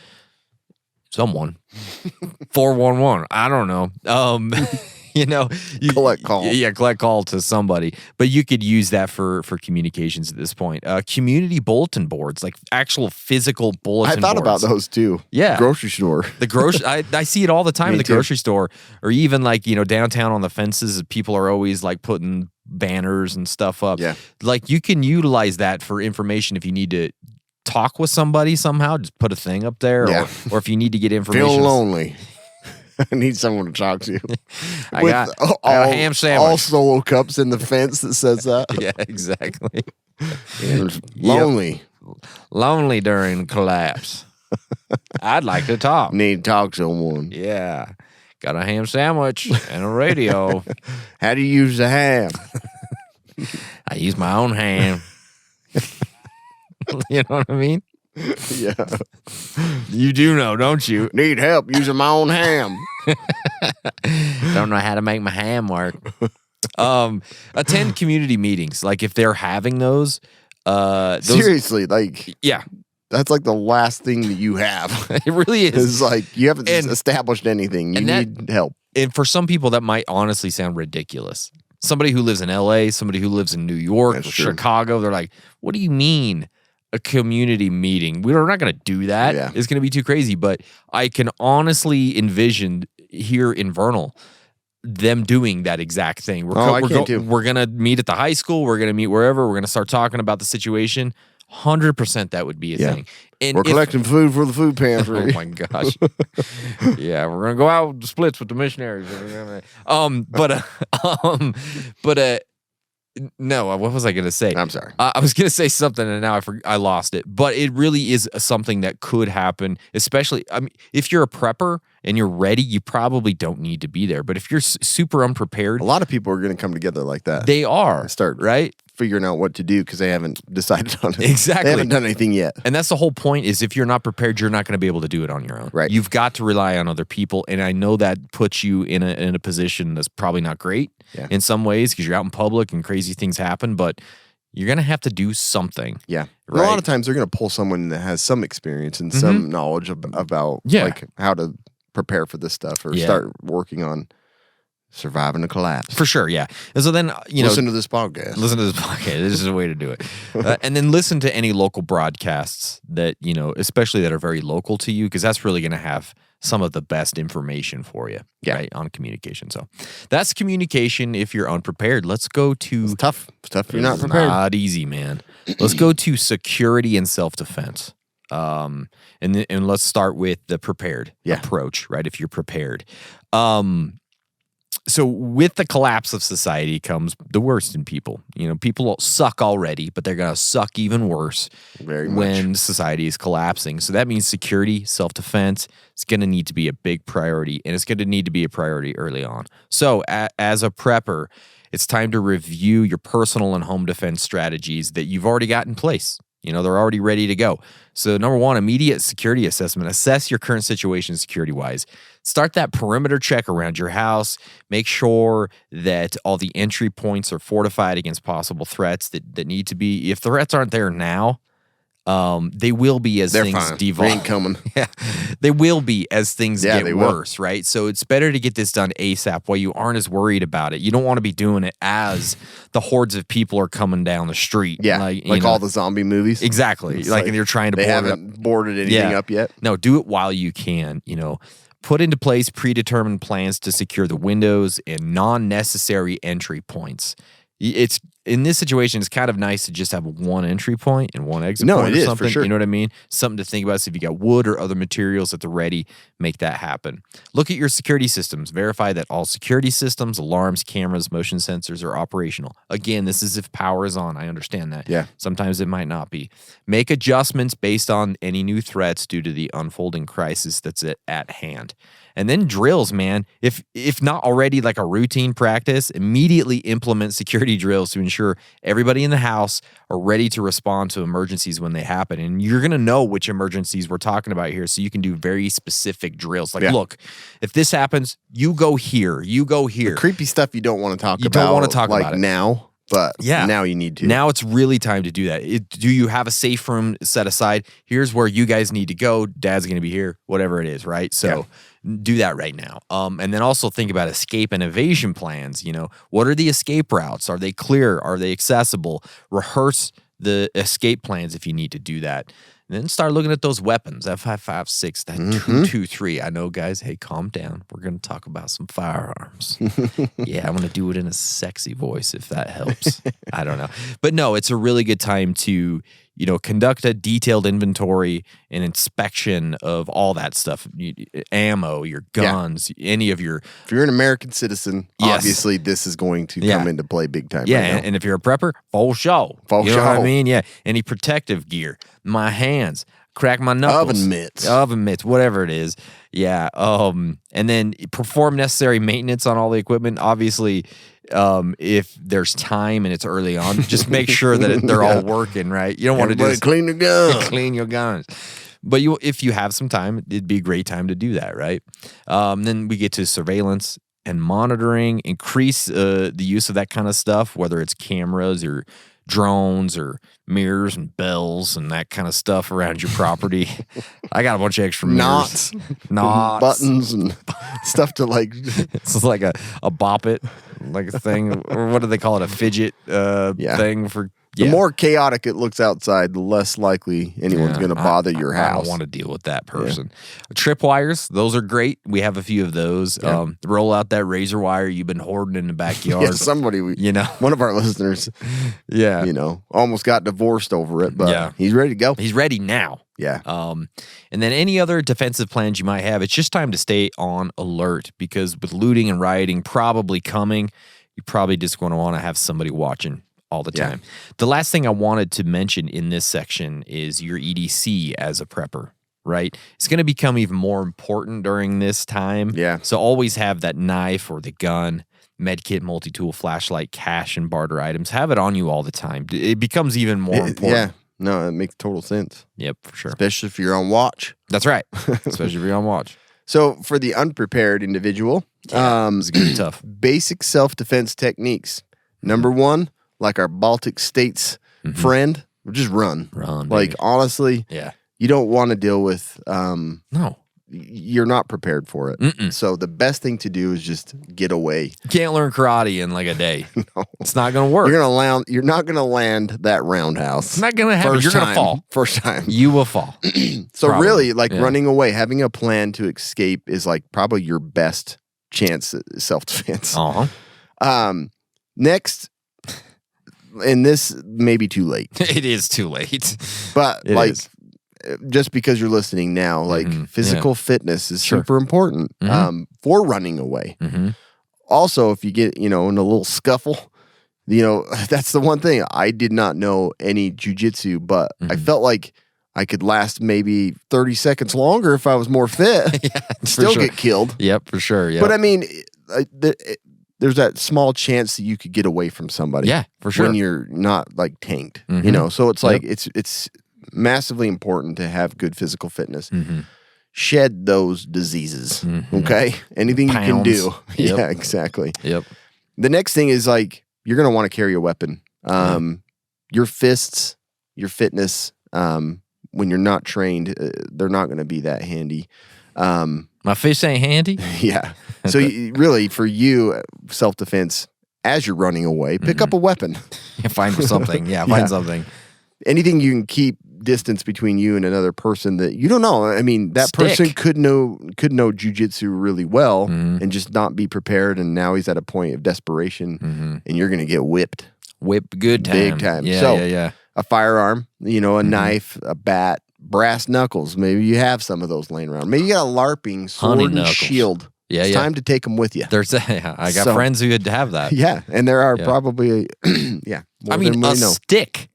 someone. 411. I don't know. Collect call. Yeah, collect call to somebody. But you could use that for communications at this point. Community bulletin boards, like actual physical bulletin boards. I thought about those too. Yeah. Grocery store. I see it all the time in the too. grocery store, or even like, downtown on the fences, people are always like putting banners and stuff up. Yeah. Like you can utilize that for information if you need to talk with somebody somehow, just put a thing up there. Or if you need to get information. Feel lonely. I need someone to talk to. I got a ham sandwich. All solo cups in the fence that says that. Yeah, exactly. Lonely. Lonely during collapse. I'd like to talk. Need to talk to someone. Yeah. Got a ham sandwich and a radio. How do you use the ham? I use my own ham. You know what I mean? Yeah. You do know, don't you? Need help using my own ham. Don't know how to make my ham work. Attend community meetings. Like if they're having those seriously, like yeah. That's like the last thing that you have. It really is. It's like you haven't established anything. You need help. And for some people, that might honestly sound ridiculous. Somebody who lives in LA, somebody who lives in New York, or Chicago, they're like, what do you mean a community meeting? We're not going to do that. Yeah. It's going to be too crazy. But I can honestly envision here in Vernal them doing that exact thing. We're going to meet at the high school. We're going to meet wherever. We're going to start talking about the situation. 100% that would be a thing. And we're collecting food for the food pantry. Oh my gosh. Yeah, we're gonna go out splits with the missionaries. But No, what was I going to say? I'm sorry. I was going to say something and now I lost it. But it really is something that could happen, especially, I mean, if you're a prepper and you're ready, you probably don't need to be there. But if you're super unprepared, A lot of people are going to come together like that. they are. And start right? figuring out what to do because they haven't decided on it. Exactly. They haven't done anything yet. And that's the whole point is if you're not prepared, you're not going to be able to do it on your own. Right. You've got to rely on other people. And I know that puts you in a position that's probably not great in some ways because you're out in public and crazy things happen, but you're going to have to do something. Yeah. Right? A lot of times they're going to pull someone that has some experience and some knowledge about like how to prepare for this stuff or start working on surviving a collapse. For sure, yeah. And so then, Listen to this podcast. Listen to this podcast. This is a way to do it. And then listen to any local broadcasts that, especially that are very local to you, because that's really going to have some of the best information for you right, on communication. So that's communication if you're unprepared. Let's go to... It's tough. It's tough if you're not prepared. Not easy, man. Let's go to security and self-defense. And let's start with the prepared approach, right? If you're prepared. So with the collapse of society comes the worst in people. People suck already, but they're going to suck even worse when society is collapsing. So that means security, self-defense is going to need to be a big priority, and it's going to need to be a priority early on. So as a prepper, it's time to review your personal and home defense strategies that you've already got in place. They're already ready to go. So number one, immediate security assessment. Assess your current situation security-wise. Start that perimeter check around your house. Make sure that all the entry points are fortified against possible threats that need to be. If the threats aren't there now, they will be as things devolve. They ain't coming. Yeah, they will be as things get worse, right? So it's better to get this done ASAP while you aren't as worried about it. You don't want to be doing it as the hordes of people are coming down the street. Yeah, like all the zombie movies. Exactly. Like you're trying to they board haven't boarded anything up yet. No, do it while you can, Put into place predetermined plans to secure the windows and non-necessary entry points. It's in this situation, it's kind of nice to just have one entry point and one exit point or something. For sure. You know what I mean? Something to think about. So if you got wood or other materials at the ready, make that happen. Look at your security systems. Verify that all security systems, alarms, cameras, motion sensors are operational. Again, this is if power is on. I understand that. Yeah. Sometimes it might not be. Make adjustments based on any new threats due to the unfolding crisis that's at hand. And then drills, man. If not already like a routine practice, immediately implement security drills to ensure everybody in the house are ready to respond to emergencies when they happen. And you're going to know which emergencies we're talking about here, so you can do very specific drills. Like, look, if this happens, you go here, you go here. The creepy stuff you don't want to talk about. You don't want to talk about it now, but now you need to. Now it's really time to do that. Do you have a safe room set aside? Here's where you guys need to go. Dad's going to be here, whatever it is, right? So do that right now. And then also think about escape and evasion plans. What are the escape routes? Are they clear? Are they accessible? Rehearse the escape plans if you need to do that. And then start looking at those weapons, F556, that 223. I know, guys, hey, calm down. We're going to talk about some firearms. Yeah, I'm going to do it in a sexy voice if that helps. I don't know. But no, it's a really good time to, conduct a detailed inventory and inspection of all that stuff. Ammo, your guns, any of your... If you're an American citizen, obviously this is going to come into play big time. Yeah, and if you're a prepper, full show. You know what I mean? Yeah, any protective gear. My hands, crack my knuckles. Oven mitts, whatever it is. Yeah. And then perform necessary maintenance on all the equipment. Obviously, if there's time and it's early on, just make sure that they're all working, right? You don't want to just clean your gun. Clean your guns. But if you have some time, it'd be a great time to do that, right? Then we get to surveillance and monitoring. Increase the use of that kind of stuff, whether it's cameras or drones or mirrors and bells and that kind of stuff around your property. I got a bunch of extra mirrors. Knots. Buttons and stuff to like. It's like a bop it, like a thing, or what do they call it? A fidget thing for. The more chaotic it looks outside, the less likely anyone's going to bother your house. I don't want to deal with that person. Tripwires, those are great. We have a few of those. Roll out that razor wire you've been hoarding in the backyard. Somebody, one of our listeners, almost got divorced over it, but he's ready to go. He's ready now. Yeah. And then any other defensive plans you might have, it's just time to stay on alert because with looting and rioting probably coming, you probably just going to want to have somebody watching all the Yeah. time. The last thing I wanted to mention in this section is your EDC as a prepper, right? It's going to become even more important during this time. Yeah. So always have that knife or the gun, medkit, multi-tool, flashlight, cash, and barter items. Have it on you all the time. It becomes even more important. Yeah. No, it makes total sense. Yep, for sure. Especially if you're on watch. That's right. Especially if you're on watch. So for the unprepared individual, It's going to be tough. basic self-defense techniques. Number one, like our Baltic states friend, just run. Run, Like baby. honestly, Yeah. you don't want to deal with No. you're not prepared for it. So the best thing to do is just get away. You can't learn karate in like a day. It's not going to work. You're not gonna land that roundhouse. It's not going to happen. You're going to fall. First time. You will fall. So Probably. really, like Yeah. running away, having a plan to escape is like probably your best chance at self-defense. Uh-huh. Next, and this may be too late, It is too late. but It like is. just because you're listening now, like physical fitness is super important for running away. Also, if you get, in a little scuffle, that's the one thing. I did not know any jujitsu, but I felt like I could last maybe 30 seconds longer if I was more fit. Still sure. get killed. Yep, for sure. Yep. But I mean, there's that small chance that you could get away from somebody. Yeah, for sure. When you're not like tanked, So it's like it's massively important to have good physical fitness. Shed those diseases. Okay, anything you can Pounds. do. Yep. Yeah, exactly. Yep. The next thing is like you're gonna want to carry a weapon. Your fists, your fitness. When you're not trained, they're not going to be that handy. My fish ain't handy. Yeah. So really, for you, self-defense, as you're running away, pick up a weapon. Find something. Yeah, find something. Anything you can keep distance between you and another person that you don't know. I mean, that Stick. person could know jujitsu really well and just not be prepared. And now he's at a point of desperation, and you're going to get whipped. Whip good time. Big time. Yeah, So, yeah. A firearm, a knife, a bat, brass knuckles. Maybe you have some of those laying around. Maybe you got a LARPing sword Hunting and knuckles. shield. Yeah, it's yeah. time to take them with you. There's I got So- friends who would have that. Yeah, and there are Yeah. probably, more I mean, than we a know. stick.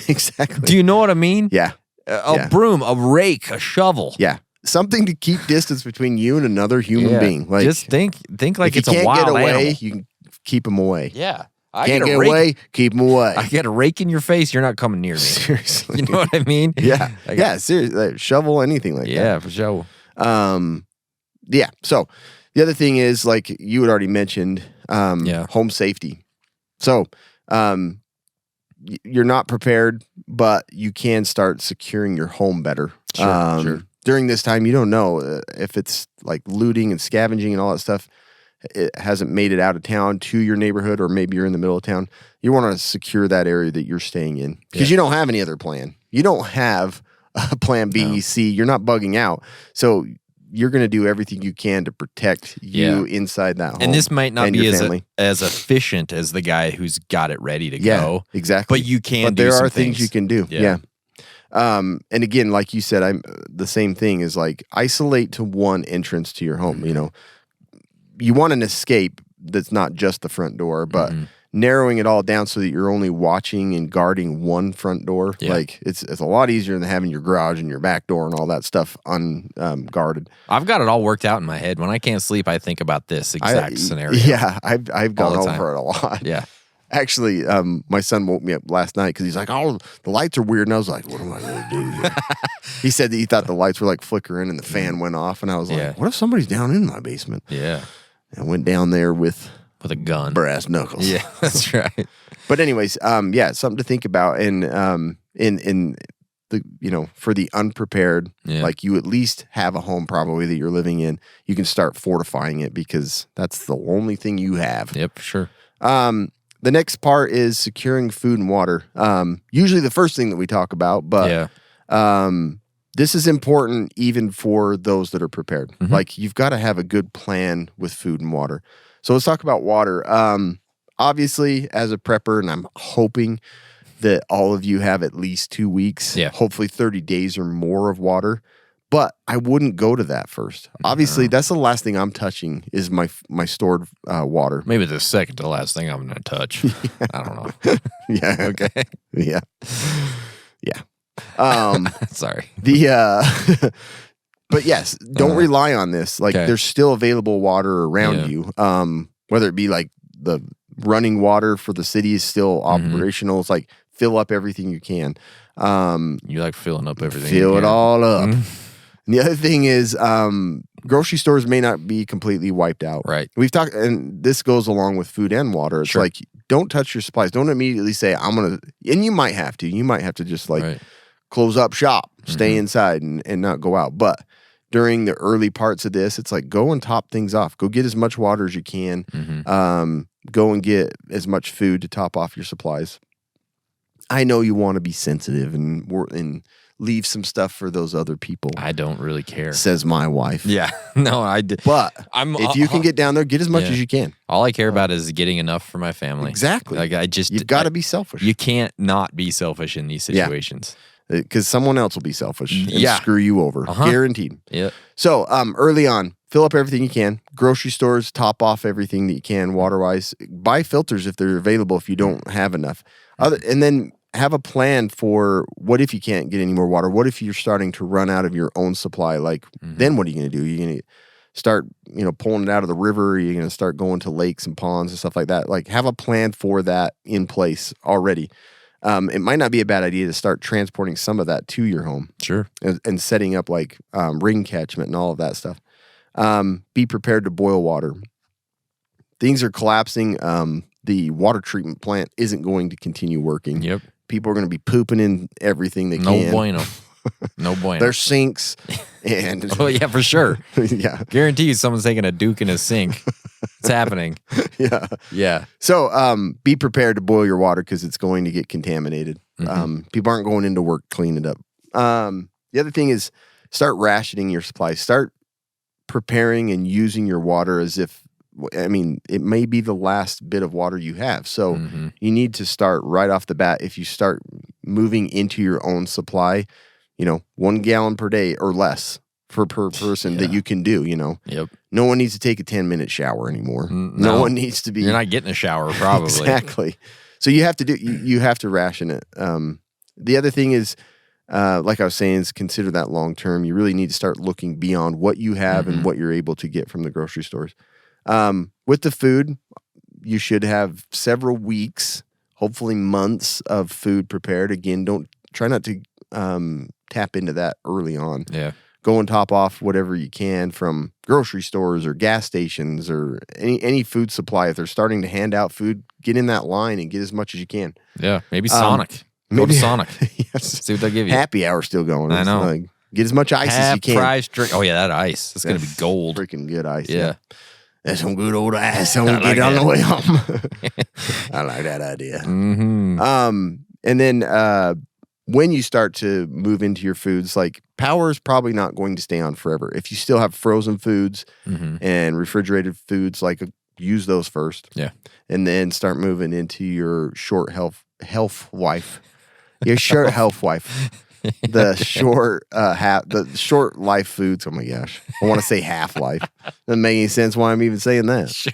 Exactly. Do you know what I mean? Yeah, A broom, a rake, a shovel. yeah. Something to keep distance between you and another human Yeah. being. Like, Just think like if it's you a can't wild get away, animal. you can keep them away. Yeah. I Can't get get a rake. away, keep them away. I get a rake in your face, you're not coming near me. Seriously. You know what I mean? Yeah, I yeah. Seriously, like, shovel anything like that. Yeah, for sure. Yeah. So the other thing is, like you had already mentioned, home safety. So you're not prepared, but you can start securing your home better. Sure. During this time, you don't know if it's like looting and scavenging and all that stuff. It hasn't made it out of town to your neighborhood, or maybe you're in the middle of town. You want to secure that area that you're staying in because you don't have any other plan. You don't have a plan B, C. You're not bugging out. So you're going to do everything you can to protect you inside that home. And this might not and be your as family. as efficient as the guy who's got it ready to Yeah, go. exactly. But you can But do there some are things you can do. Yeah. Yeah. And again, like you said, I'm the same thing is like isolate to one entrance to your home. You want an escape that's not just the front door, but narrowing it all down so that you're only watching and guarding one front door. Yeah. Like it's a lot easier than having your garage and your back door and all that stuff unguarded. I've got it all worked out in my head. When I can't sleep, I think about this exact scenario. Yeah, I've gone All the time. over it a lot. Yeah. Actually, my son woke me up last night because he's like, "Oh, the lights are weird," and I was like, "What am I going to do here?" He said that he thought the lights were like flickering and the fan went off, and I was like, Yeah. "What if somebody's down in my basement?" Yeah. And I went down there with With a gun. brass knuckles. Yeah, that's right. But anyways, something to think about, and in the for the unprepared, like you at least have a home probably that you're living in. You can start fortifying it because that's the only thing you have. Yep, sure. The next part is securing food and water. Usually the first thing that we talk about, but this is important even for those that are prepared. Like you've got to have a good plan with food and water. So let's talk about water. Obviously, as a prepper, and I'm hoping that all of you have at least 2 weeks, hopefully 30 days or more of water. But I wouldn't go to that first. Obviously, that's the last thing I'm touching is my stored water. Maybe the second to last thing I'm going to touch. I don't know. Yeah. Okay. Yeah. Yeah. Sorry. But yes, don't rely on this. Like Okay. there's still available water around you. Whether it be like the running water for the city is still operational. It's like fill up everything you can. You like filling up everything. Fill you it can. all up. And the other thing is, grocery stores may not be completely wiped out. Right. We've talked, and this goes along with food and water. It's like, don't touch your supplies. Don't immediately say, I'm going to, and you might have to. You might have to just like close up shop, stay inside and not go out. But during the early parts of this, it's like, go and top things off. Go get as much water as you can. Go and get as much food to top off your supplies. I know you want to be sensitive and leave some stuff for those other people. I don't really care. Says my wife. Yeah. No, I did. But if you can get down there, get as much as you can. All I care about is getting enough for my family. Exactly. Like you've got to be selfish. You can't not be selfish in these situations. Because someone else will be selfish and screw you over. Guaranteed. Yeah. So early on, fill up everything you can. Grocery stores, top off everything that you can water-wise. Buy filters if they're available if you don't have enough. And then have a plan for what if you can't get any more water? What if you're starting to run out of your own supply? Like, then what are you going to do? You're going to start, pulling it out of the river. You're going to start going to lakes and ponds and stuff like that. Like, have a plan for that in place already. It might not be a bad idea to start transporting some of that to your home. Sure. And setting up like ring catchment and all of that stuff. Be prepared to boil water. Things are collapsing. The water treatment plant isn't going to continue working. Yep. People are going to be pooping in everything they can. No bueno. No bueno. There's sinks and oh yeah, for sure. Yeah. Guarantee you someone's taking a Duke in a sink. It's happening. Yeah. Yeah. So be prepared to boil your water because it's going to get contaminated. People aren't going into work cleaning it up. The other thing is start rationing your supplies. Start preparing and using your water as if, it may be the last bit of water you have. So you need to start right off the bat. If you start moving into your own supply, 1 gallon per day or less per person that you can do, Yep. No one needs to take a 10-minute shower anymore. No one needs to be. You're not getting a shower, probably. Exactly. So you have to you have to ration it. The other thing is, like I was saying, is consider that long term. You really need to start looking beyond what you have and what you're able to get from the grocery stores. With the food, you should have several weeks, hopefully months of food prepared. Again, try not to tap into that early on. Yeah. Go and top off whatever you can from grocery stores or gas stations or any food supply. If they're starting to hand out food, get in that line and get as much as you can. Yeah. Maybe Sonic. Go to Sonic. Yes. See what they give you. Happy hour still going. I know. Like, get as much ice as you can. Fries, drink. Oh yeah, that ice. It's gonna be gold. Freaking good ice. Yeah. That's some good old ice. I'm gonna get on the way home. I like that idea. And then when you start to move into your foods, like power is probably not going to stay on forever. If you still have frozen foods and refrigerated foods, like use those first. Yeah. And then start moving into your short health life. Your short health life. The short life foods. Oh my gosh. I want to say half life. Doesn't make any sense why I'm even saying that. Sure.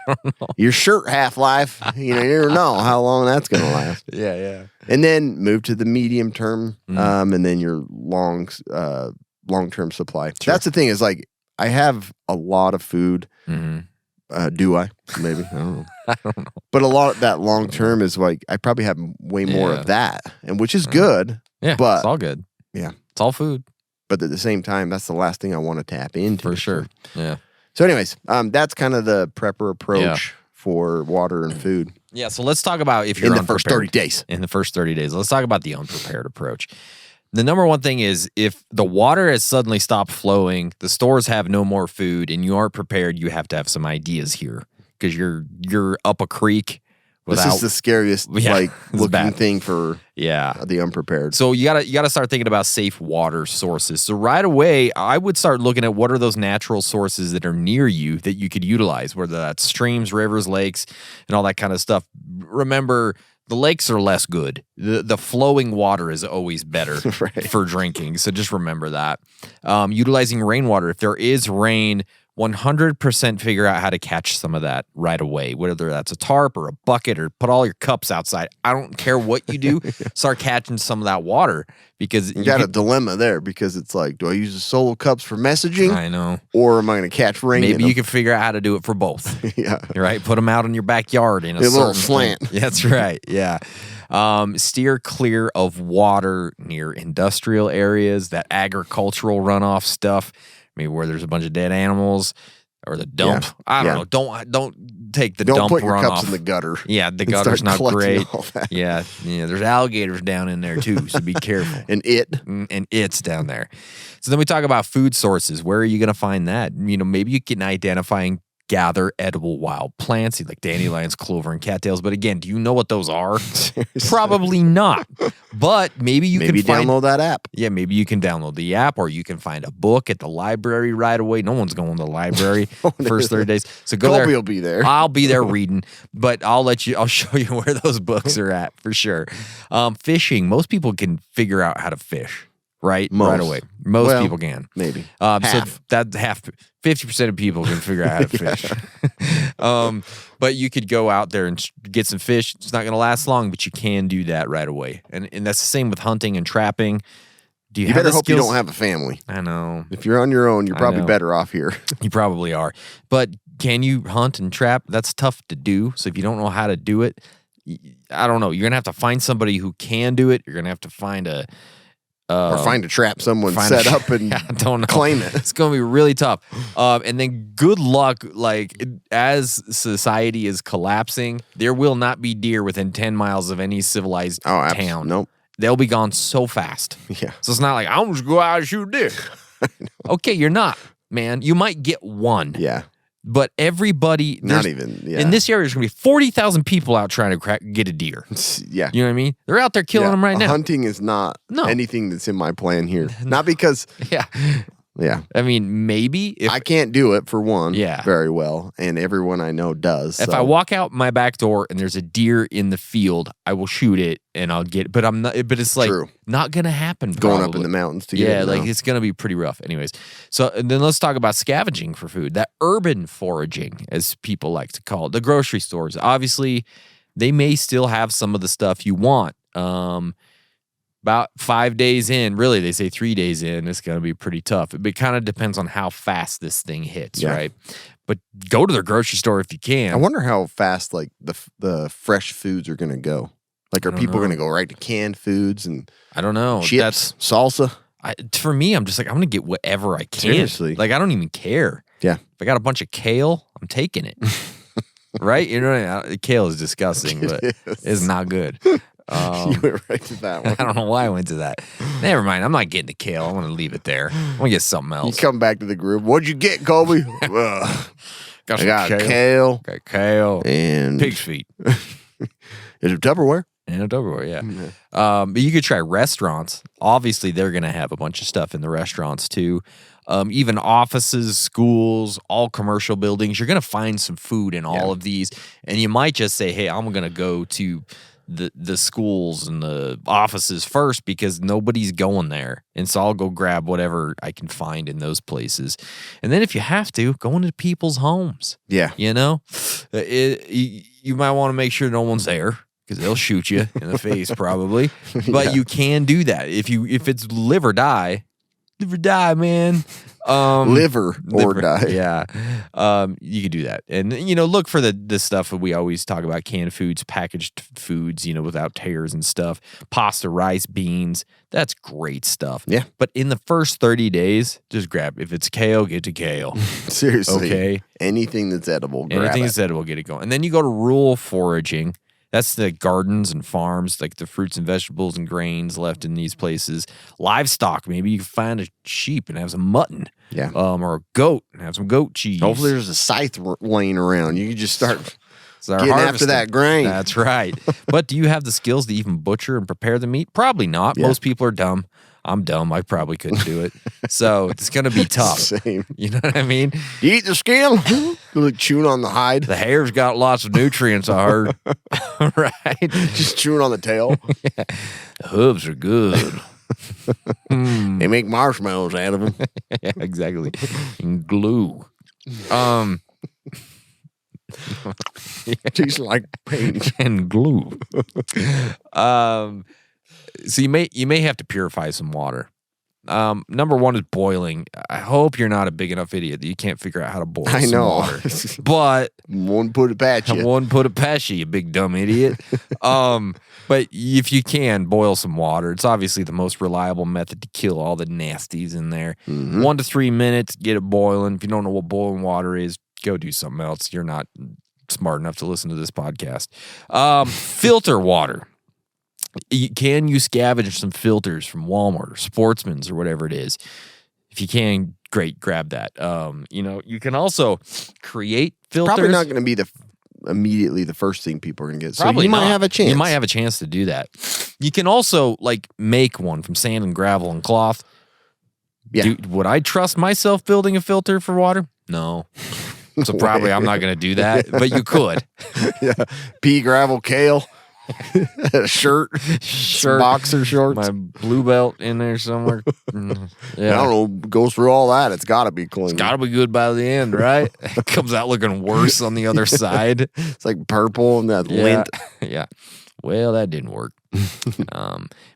I don't know. Your short half life, you never know how long that's going to last. Yeah. And then move to the medium term, and then your long-term supply. Sure. That's the thing is like, I have a lot of food. Do I? Maybe. I don't know. I don't know. But a lot of that long-term is like, I probably have way more of that, and which is good. Yeah, but it's all good. Yeah. It's all food. But at the same time, that's the last thing I want to tap into. For sure. Yeah. So anyways, that's kind of the prepper approach for water and food. Yeah, so let's talk about if you're in the first 30 days. In the first 30 days. Let's talk about the unprepared approach. The number one thing is if the water has suddenly stopped flowing, the stores have no more food, and you aren't prepared, you have to have some ideas here because you're up a creek. This is the scariest looking thing for the unprepared. So you gotta start thinking about safe water sources. So right away, I would start looking at what are those natural sources that are near you that you could utilize, whether that's streams, rivers, lakes, and all that kind of stuff. Remember, The lakes are less good. The flowing water is always better for drinking. So just remember that. Utilizing rainwater. If there is rain, 100% figure out how to catch some of that right away, whether that's a tarp or a bucket or put all your cups outside. I don't care what you do, start catching some of that water because you got a dilemma there because it's like, do I use the solo cups for messaging? I know. Or am I going to catch rain? Maybe you can figure out how to do it for both. Yeah. Right? Put them out in your backyard in a little slant. That's right. Yeah. Steer clear of water near industrial areas, that agricultural runoff stuff. Maybe where there's a bunch of dead animals or the dump. Yeah. I don't know. Don't take the Don't dump put your runoff. cups in the gutter. Yeah, the and gutter's start not collecting great. all that. Yeah, there's alligators down in there too, so be careful. And it's down there. So then we talk about food sources. Where are you going to find that? Maybe you can identify and gather edible wild plants like dandelions, clover, and cattails. But again, do you know what those are? Probably not. But maybe you can download that app. Yeah, maybe you can download the app or you can find a book at the library right away. No one's going to the library first 30 days. So go Colby there. will be there. I'll be there reading, but I'll show you where those books are at for sure. Fishing. Most people can figure out how to fish. Right away. Most people can. Maybe. So that's 50% of people can figure out how to fish. But you could go out there and get some fish. It's not going to last long, but you can do that right away. And that's the same with hunting and trapping. Do you have better the hope skills? you don't have a family. I know. If you're on your own, you're probably better off here. You probably are. But can you hunt and trap? That's tough to do. So if you don't know how to do it, I don't know. You're going to have to find somebody who can do it. You're going to have to find or find a trap someone set up and claim it. It's going to be really tough. And then good luck, as society is collapsing, there will not be deer within 10 miles of any civilized town. Nope. They'll be gone so fast. Yeah. So it's not like, I'm just go out and shoot deer. Okay, you're not, man. You might get one. Yeah. But everybody, not even, in this area, there's going to be 40,000 people out trying to get a deer. Yeah. You know what I mean? They're out there killing them right now. Hunting is not anything that's in my plan here. Not because. Yeah. I mean, maybe. If I can't do it, for one, Yeah. very well, and everyone I know does. If I walk out my back door and there's a deer in the field, I will shoot it and I'll get it. But I'm not. But it's like not gonna happen. Going up in the mountains to get it. It's gonna be pretty rough. Anyways, so and then let's talk about scavenging for food. That urban foraging, as people like to call it, the grocery stores. Obviously, they may still have some of the stuff you want. About 5 days in, really, they say 3 days in, it's going to be pretty tough. It kind of depends on how fast this thing hits, right? But go to the grocery store if you can. I wonder how fast the fresh foods are going to go. Are people going to go right to canned foods and I don't know. Chips, salsa? For me, I'm just like, I'm going to get whatever I can. Seriously. I don't even care. Yeah. If I got a bunch of kale, I'm taking it. Right? You know, kale is disgusting, but it's not good. You went right to that one. I don't know why I went to that. Never mind. I'm not getting the kale. I'm going to leave it there. I'm going to get something else. You come back to the group. What'd you get, Colby? I got kale. Got kale. And pig's feet. Is it Tupperware? And a Tupperware, yeah. But you could try restaurants. Obviously, they're going to have a bunch of stuff in the restaurants, too. Even offices, schools, all commercial buildings. You're going to find some food in all of these. And you might just say, hey, I'm going to go to the schools and the offices first because nobody's going there. And so I'll go grab whatever I can find in those places. And then if you have to, go into people's homes. Yeah. You know? You might want to make sure no one's there because they'll shoot you in the face probably. But you can do that. If it's live or die, man. Liver or die. Yeah. You could do that. And, look for the stuff that we always talk about, canned foods, packaged foods, without tears and stuff. Pasta, rice, beans. That's great stuff. Yeah. But in the first 30 days, just grab. If it's kale, get to kale. Seriously. Okay. Anything that's edible, grab Anything it. that's edible, get it going. And then you go to rural foraging. That's the gardens and farms, like the fruits and vegetables and grains left in these places. Livestock, maybe you can find a sheep and have some mutton. Yeah. Or a goat and have some goat cheese. Hopefully there's a scythe laying around. You can just start getting harvesting after that grain. That's right. But do you have the skills to even butcher and prepare the meat? Probably not. Yeah. Most people are dumb. I'm dumb. I probably couldn't do it. So it's going to be tough. Same. You know what I mean? You eat the skin? Like chewing on the hide? The hair's got lots of nutrients, I heard. Right? Just chewing on the tail? Yeah. The hooves are good. They make marshmallows out of them. Yeah, exactly. And glue. Tastes like paint. And glue. So you may have to purify some water. Number one is boiling. I hope you're not a big enough idiot that you can't figure out how to boil some water. But One put it past you. one put it past you big dumb idiot. But if you can boil some water, it's obviously the most reliable method to kill all the nasties in there. 1 to 3 minutes, get it boiling. If you don't know what boiling water is, go do something else. You're not smart enough to listen to this podcast. Filter water. Can you scavenge some filters from Walmart or Sportsman's or whatever it is? If you can, great, grab that. You can also create filters. Probably not going to be immediately the first thing people are going to get. Probably so you not. might have a chance. You might have a chance to do that. You can also make one from sand and gravel and cloth. Yeah. Would I trust myself building a filter for water? No. So probably I'm not going to do that, but you could. Yeah. Pea, gravel, kale. shirt, boxer shorts. My blue belt in there somewhere. Yeah. I don't know. Goes through all that. It's got to be clean. It's got to be good by the end, right? It comes out looking worse on the other side. It's like purple and that lint. Yeah. Well, that didn't work.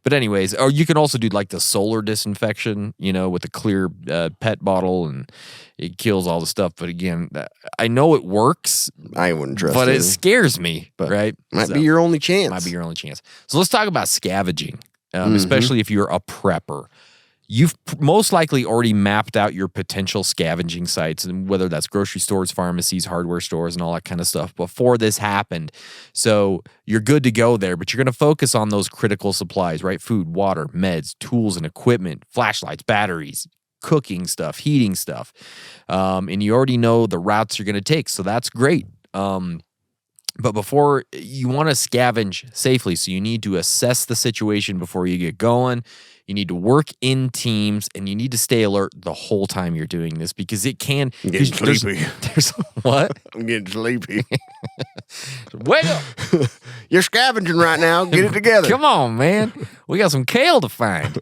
But anyways, or you can also do like the solar disinfection, with a clear pet bottle, and it kills all the stuff. But again, I know it works. I wouldn't trust it. But it scares me, right? Might be your only chance. Might be your only chance. So let's talk about scavenging, especially if you're a prepper. You've most likely already mapped out your potential scavenging sites, and whether that's grocery stores, pharmacies, hardware stores, and all that kind of stuff before this happened. So you're good to go there, but you're going to focus on those critical supplies, right? Food, water, meds, tools and equipment, flashlights, batteries, cooking stuff, heating stuff. And you already know the routes you're going to take, so that's great. But before you want to scavenge safely, so you need to assess the situation before you get going. You need to work in teams, and you need to stay alert the whole time you're doing this, because it can. I'm getting sleepy. There's what? I'm getting sleepy. Wake up! You're scavenging right now. Get it together. Come on, man. We got some kale to find.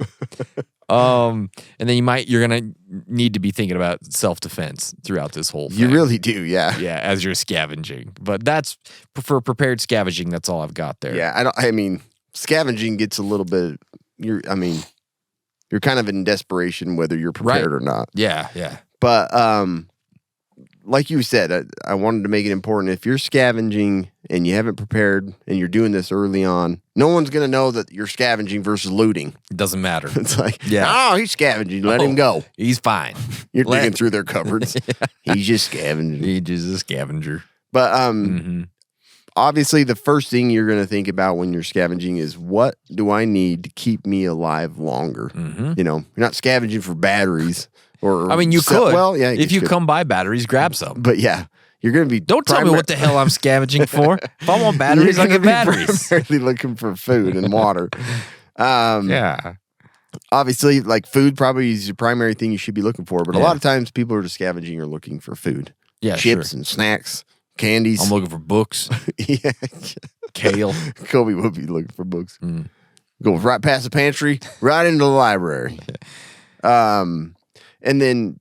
And then you're gonna need to be thinking about self-defense throughout this whole thing. You really do, yeah. Yeah, as you're scavenging. But that's for prepared scavenging. That's all I've got there. Yeah, scavenging gets a little bit. You're kind of in desperation whether you're prepared or not. Yeah. But like you said, I wanted to make it important. If you're scavenging and you haven't prepared and you're doing this early on, no one's going to know that you're scavenging versus looting. It doesn't matter. It's like, yeah. He's scavenging. Let him go. He's fine. You're digging through their cupboards. Yeah. He's just scavenging. He's just a scavenger. But obviously, the first thing you're going to think about when you're scavenging is, what do I need to keep me alive longer? You're not scavenging for batteries. You could. Well, yeah. If you come by batteries, grab some. But yeah, you're going to be. Don't tell me what the hell I'm scavenging for. If I want batteries, I'll get batteries. Primarily looking for food and water. Yeah. Obviously, like food probably is your primary thing you should be looking for. But a lot of times, people who are scavenging are looking for food. Yeah, chips and snacks, candies. I'm looking for books. Yeah. Kale. Kobe would be looking for books. Go right past the pantry, right into the library. And then,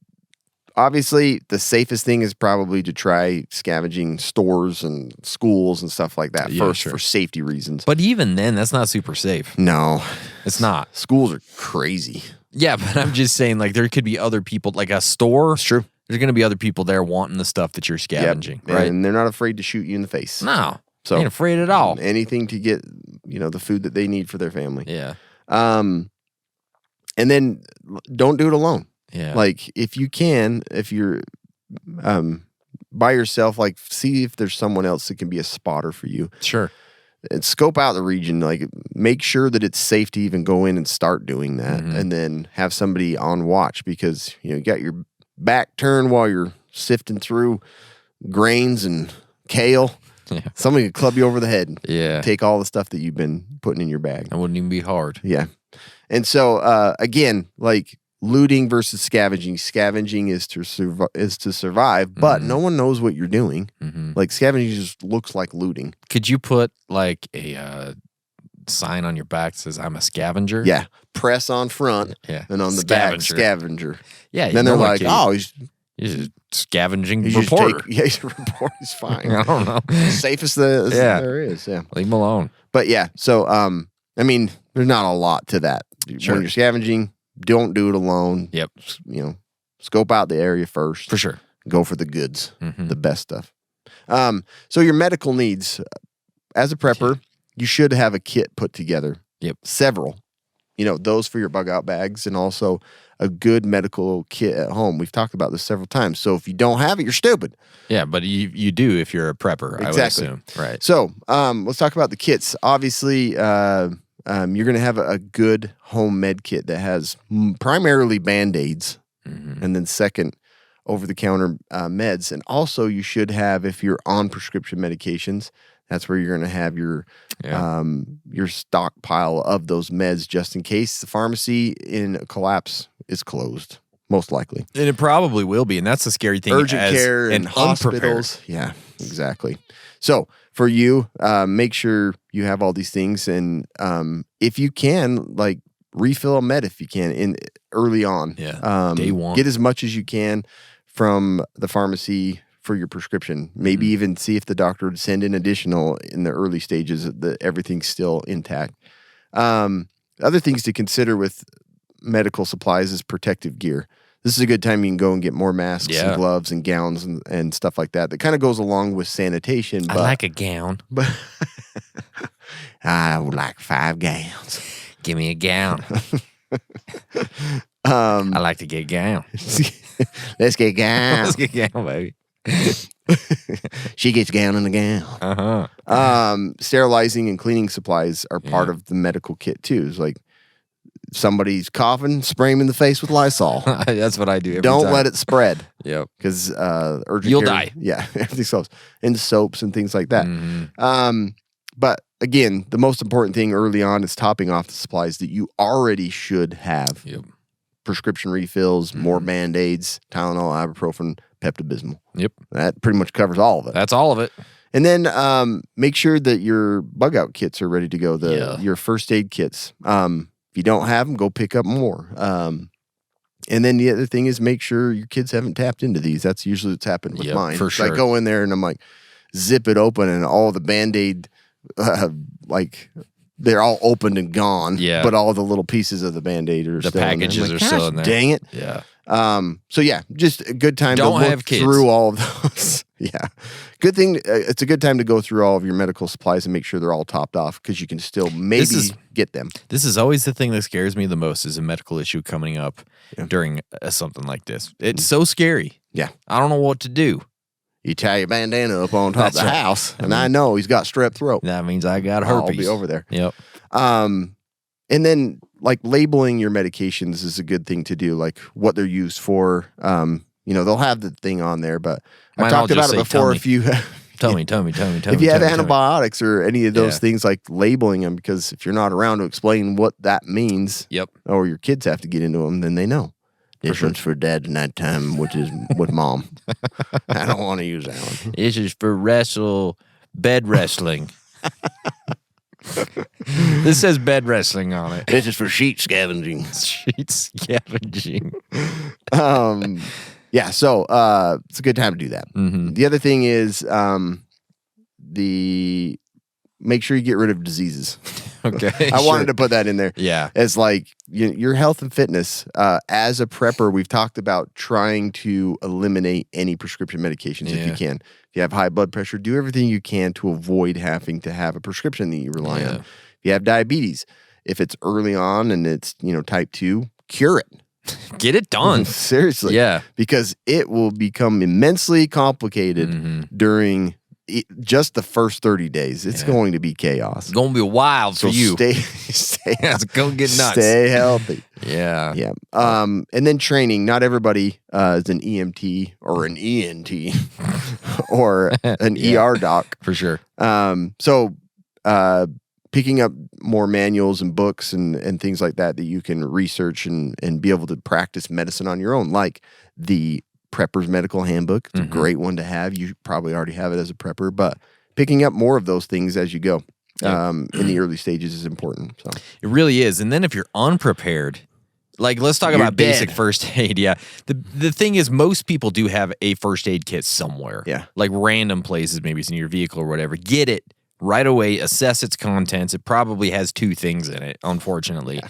obviously, the safest thing is probably to try scavenging stores and schools and stuff like that first for safety reasons. But even then, that's not super safe. No. It's not. Schools are crazy. Yeah, but I'm just saying, there could be other people, like a store. It's true. There's going to be other people there wanting the stuff that you're scavenging, right? And they're not afraid to shoot you in the face. No. So ain't afraid at all. Anything to get, the food that they need for their family. Yeah. And then don't do it alone. Yeah. Like, if you can, if you're by yourself, see if there's someone else that can be a spotter for you. Sure. And scope out the region. Make sure that it's safe to even go in and start doing that. And then have somebody on watch, because, you got your back turned while you're sifting through grains and kale. Somebody could club you over the head. Yeah. Take all the stuff that you've been putting in your bag. That wouldn't even be hard. Yeah. And so, again, like looting versus scavenging. Scavenging is to survive, but no one knows what you're doing. Like scavenging just looks like looting. Could you put like a sign on your back that says, I'm a scavenger? Yeah. Press on front and on the back, scavenger. Yeah. Then they're like, oh, he's a scavenging he's reporter. He's a reporter. He's fine. I don't know. Safest there is. Yeah. Leave him alone. But yeah, so, I mean, there's not a lot to that. Sure. When you're scavenging, don't do it alone. Yep. You know, scope out the area first. For sure. Go for the goods, the best stuff. So your medical needs, as a prepper, you should have a kit put together. Yep. Several. You know, those for your bug out bags and also a good medical kit at home. We've talked about this several times. So if you don't have it, you're stupid. Yeah, but you do if you're a prepper, Exactly. I would assume. Right. So let's talk about the kits. Obviously, you're going to have a good home med kit that has primarily Band-Aids and then second, over-the-counter meds. And also you should have, if you're on prescription medications, that's where you're going to have your stockpile of those meds just in case the pharmacy in a collapse is closed, most likely. And it probably will be. And that's the scary thing. Urgent care and hospitals. Yeah, exactly. So for you, make sure you have all these things. And if you can, like, refill a med if you can early on. Yeah, day one. Get as much as you can from the pharmacy for your prescription. Maybe even see if the doctor would send in additional in the early stages that everything's still intact. Other things to consider with medical supplies is protective gear. This is a good time you can go and get more masks and gloves and gowns and stuff like that. That kind of goes along with sanitation. But, I like a gown. But I would like 5 gowns. Give me a gown. I like to get gown. Let's get gown. Let's get gown, baby. She gets gown in the gown. Sterilizing and cleaning supplies are part of the medical kit too. It's like somebody's coughing, spray them in the face with Lysol. That's what I do. Every Don't time. let it spread. Yep. Because urgent You'll care, die. Yeah, everything's close. And soaps and things like that. But again, the most important thing early on is topping off the supplies that you already should have. Yep. Prescription refills, more Band-Aids, Tylenol, ibuprofen, Pepto-Bismol. Yep. That pretty much covers all of it. That's all of it. And then make sure that your bug out kits are ready to go. Your first aid kits. If you don't have them, go pick up more. And then the other thing is make sure your kids haven't tapped into these. That's usually what's happened with mine. For sure. I go in there and I'm like, zip it open and all the Band-Aid, like they're all opened and gone. Yeah. But all the little pieces of the Band-Aid are The still packages in there. I'm like, are still "Gosh, in there." Dang it. Yeah. So yeah, just a good time Don't to look have kids. through all of those. Yeah. Good thing. It's a good time to go through all of your medical supplies and make sure they're all topped off because you can still maybe get them. This is always the thing that scares me the most is a medical issue coming up during something like this. It's so scary. Yeah. I don't know what to do. You tie your bandana up on top of That's the right. house, and I know he's got strep throat. That means I got herpes. I'll be over there. Yep. And then like labeling your medications is a good thing to do, like what they're used for. They'll have the thing on there, but Mine I've talked all just about it say, before. "Tell If you Tell me. if you have antibiotics or any of those things, like labeling them, because if you're not around to explain what that means, or your kids have to get into them, then they know. This one's for dad and that time, which is with mom. I don't want to use that one. This is for bed wrestling. This says bed wrestling on it. This is for sheet scavenging. Sheet scavenging. Yeah, so it's a good time to do that. The other thing is make sure you get rid of diseases. Okay. I wanted to put that in there. Yeah. As like your health and fitness. As a prepper, we've talked about trying to eliminate any prescription medications if you can. If you have high blood pressure, do everything you can to avoid having to have a prescription that you rely on. If you have diabetes, if it's early on and it's type 2, cure it. Get it done. Seriously. Yeah. Because it will become immensely complicated during just the first 30 days. It's going to be chaos. It's going to be wild for you. Stay It's going to get nuts. Stay healthy. Yeah. Yeah. And then training. Not everybody is an EMT or an ENT or an ER doc. For sure. So picking up more manuals and books and things like that you can research and be able to practice medicine on your own, like the Prepper's Medical Handbook. It's a great one to have. You probably already have it as a prepper, but picking up more of those things as you go in the early stages is important. So it really is. And then if you're unprepared, like let's talk about basic first aid. Yeah. The thing is, most people do have a first aid kit somewhere. Yeah. Like random places, maybe it's in your vehicle or whatever. Get it right away, assess its contents. It probably has 2 things in it, unfortunately.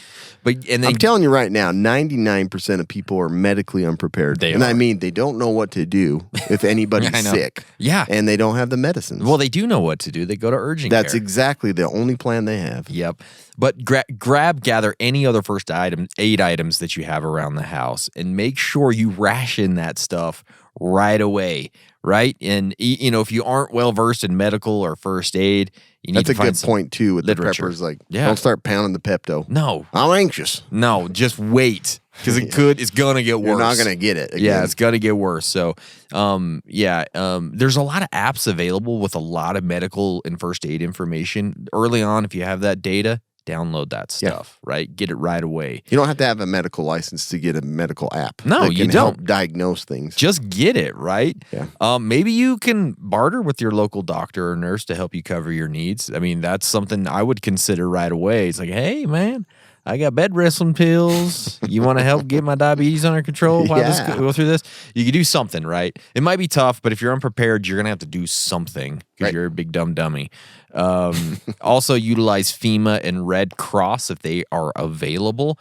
Yeah. I'm telling you right now, 99% of people are medically unprepared. I mean, they don't know what to do if anybody's sick. Yeah. And they don't have the medicines. Well, they do know what to do. They go to urgent care. That's exactly the only plan they have. Yep. But gather any other first aid items that you have around the house and make sure you ration that stuff right away, right? And, if you aren't well-versed in medical or first aid, you need to find That's a good point, too, with literature. The preppers. Like, don't start pounding the Pepto. No. I'm anxious. No, just wait, because it's going to get worse. You're not going to get it again. Yeah, it's going to get worse. So, there's a lot of apps available with a lot of medical and first aid information. Early on, if you have that data, download that stuff, right? Get it right away. You don't have to have a medical license to get a medical app. No, that you can don't. Help diagnose things. Just get it, right? Yeah. Maybe you can barter with your local doctor or nurse to help you cover your needs. I mean, that's something I would consider right away. It's like, hey, man, I got bed wrestling pills. You want to help get my diabetes under control while I go through this? You can do something, right? It might be tough, but if you're unprepared, you're going to have to do something because you're a big dumb dummy. Also, utilize FEMA and Red Cross if they are available.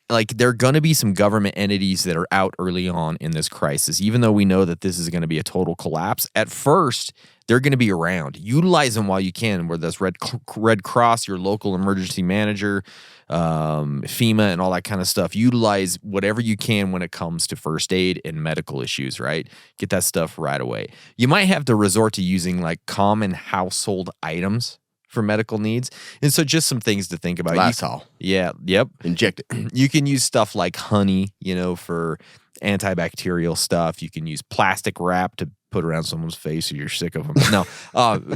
Like, there are going to be some government entities that are out early on in this crisis, even though we know that this is going to be a total collapse. At first, they're going to be around. Utilize them while you can, whether that's Red Cross, your local emergency manager, FEMA, and all that kind of stuff. Utilize whatever you can when it comes to first aid and medical issues, right? Get that stuff right away. You might have to resort to using like common household items for medical needs. And so just some things to think about. Lysol. Yep. Inject it. You can use stuff like honey, for antibacterial stuff. You can use plastic wrap to put around someone's face if you're sick of them. No,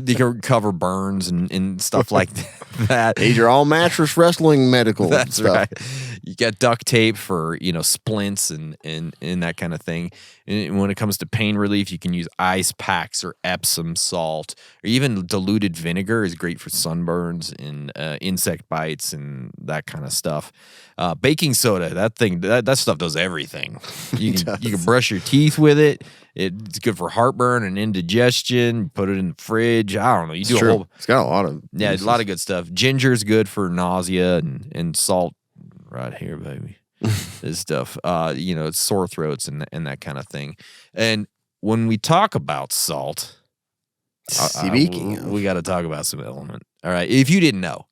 you can cover burns and stuff like that. These are all mattress wrestling medical That's stuff. right. You got duct tape for, splints and that kind of thing. And when it comes to pain relief, you can use ice packs or Epsom salt, or even diluted vinegar is great for sunburns and insect bites and that kind of stuff. Baking soda, that stuff does everything. You can brush your teeth with it. It's good for heartburn and indigestion. Put it in the fridge. I don't know. It's got a lot of a lot of good stuff. Ginger's good for nausea and salt. Right here, baby. This stuff. It's sore throats and that kind of thing. And when we talk about salt, we got to talk about some element. All right. If you didn't know,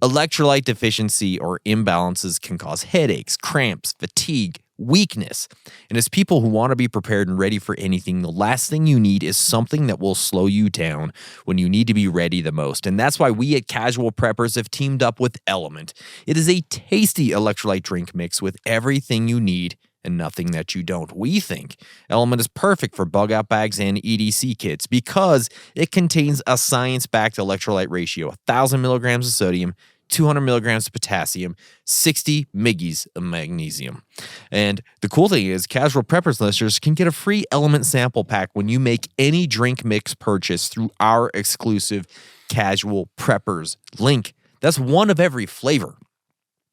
electrolyte deficiency or imbalances can cause headaches, cramps, fatigue, weakness. And as people who want to be prepared and ready for anything, the last thing you need is something that will slow you down when you need to be ready the most. And that's why we at Casual Preppers have teamed up with Element. It is a tasty electrolyte drink mix with everything you need and nothing that you don't. We think Element is perfect for bug out bags and EDC kits because it contains a science-backed electrolyte ratio, 1,000 milligrams of sodium, 200 milligrams of potassium, 60 mgs of magnesium. And the cool thing is, Casual Preppers listeners can get a free Element sample pack when you make any drink mix purchase through our exclusive Casual Preppers link. That's one of every flavor.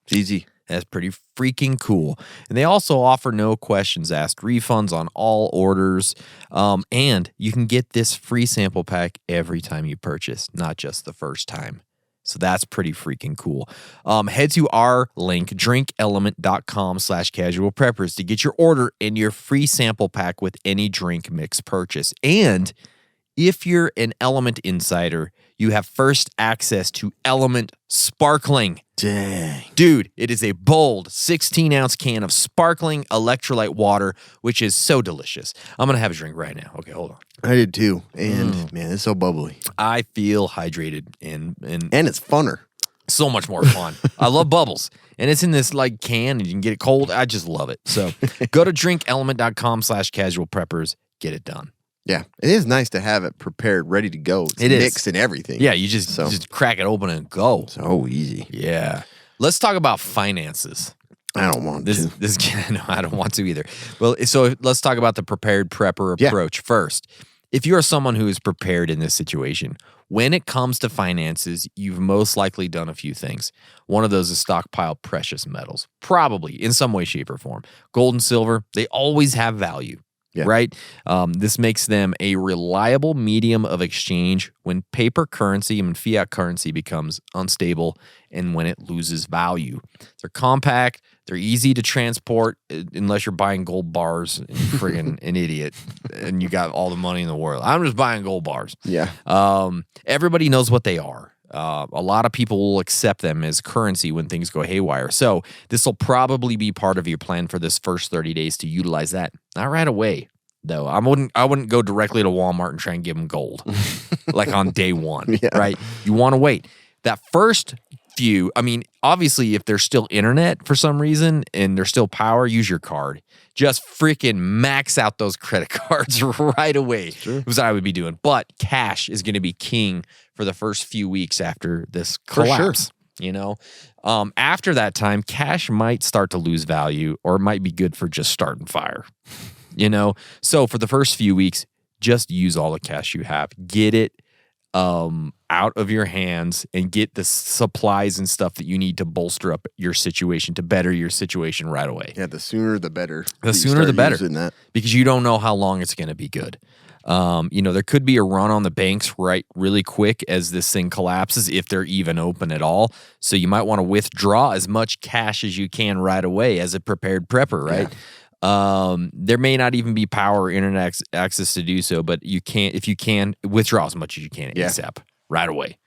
It's easy. That's pretty freaking cool. And they also offer no questions asked refunds on all orders. And you can get this free sample pack every time you purchase, not just the first time. So that's pretty freaking cool. Head to our link, drinkelement.com/casual preppers to get your order and your free sample pack with any drink mix purchase. And if you're an Element insider, you have first access to Element Sparkling. Dang. Dude, it is a bold 16-ounce can of sparkling electrolyte water, which is so delicious. I'm going to have a drink right now. Okay, hold on. I did too. And man, it's so bubbly. I feel hydrated and it's funner. So much more fun. I love bubbles. And it's in this like can and you can get it cold. I just love it. So go to drinkelement.com/casual preppers. Get it done. Yeah, it is nice to have it prepared, ready to go. It's It is. mixed and everything. Yeah, you just crack it open and go. So easy. Yeah. Let's talk about finances. I don't want This no, I don't want to either. Well, so let's talk about the prepared prepper approach first. If you are someone who is prepared in this situation, when it comes to finances, you've most likely done a few things. One of those is stockpile precious metals, probably in some way, shape, or form. Gold and silver, they always have value. Yeah. Right? This makes them a reliable medium of exchange when paper currency and fiat currency becomes unstable and when it loses value. They're compact. They're easy to transport unless you're buying gold bars and you're friggin' an idiot and you got all the money in the world. I'm just buying gold bars. Yeah. Everybody knows what they are. A lot of people will accept them as currency when things go haywire. So this will probably be part of your plan for this first 30 days to utilize that. Not right away, though. I wouldn't go directly to Walmart and try and give them gold like on day one, right? You want to wait. That first few, I mean, obviously, if there's still internet for some reason and there's still power, use your card. Just freaking max out those credit cards right away. Sure. Was what I would be doing. But cash is going to be king for the first few weeks after this collapse. You know, after that time, cash might start to lose value, or it might be good for just starting fire. You know, so for the first few weeks, just use all the cash you have. Get it out of your hands and get the supplies and stuff that you need to bolster up your situation, to better your situation right away. Yeah, the sooner the better. The sooner the better. Because you don't know how long it's going to be good. You know, there could be a run on the banks really quick as this thing collapses, if they're even open at all. So you might want to withdraw as much cash as you can right away as a prepared prepper, right? Yeah. There may not even be power or internet access to do so, but if you can, withdraw as much as you can ASAP right away.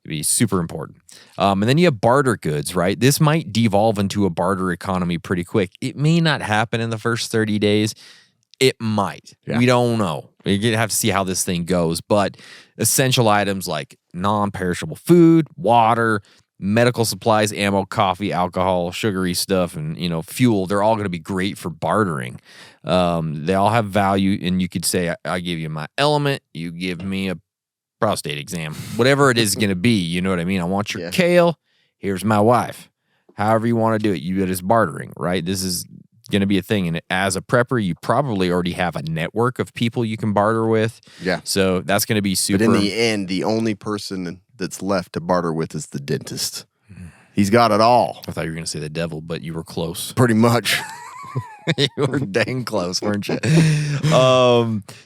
It'd be super important. And then you have barter goods, right? This might devolve into a barter economy pretty quick. It may not happen in the first 30 days. It might. Yeah. We don't know. You have to see how this thing goes. But essential items like non-perishable food, water, medical supplies, ammo, coffee, alcohol, sugary stuff, and fuel, they're all going to be great for bartering. They all have value, and you could say, I give you my element, you give me a prostate exam. Whatever it is going to be, you know what I mean? I want your kale, here's my wife. However you want to do it, it is bartering, right? This is going to be a thing. And as a prepper, you probably already have a network of people you can barter with. Yeah. So that's going to be super. But in the end, the only person that's left to barter with is the dentist. He's got it all. I thought you were going to say the devil, but you were close. Pretty much. You were dang close, weren't you?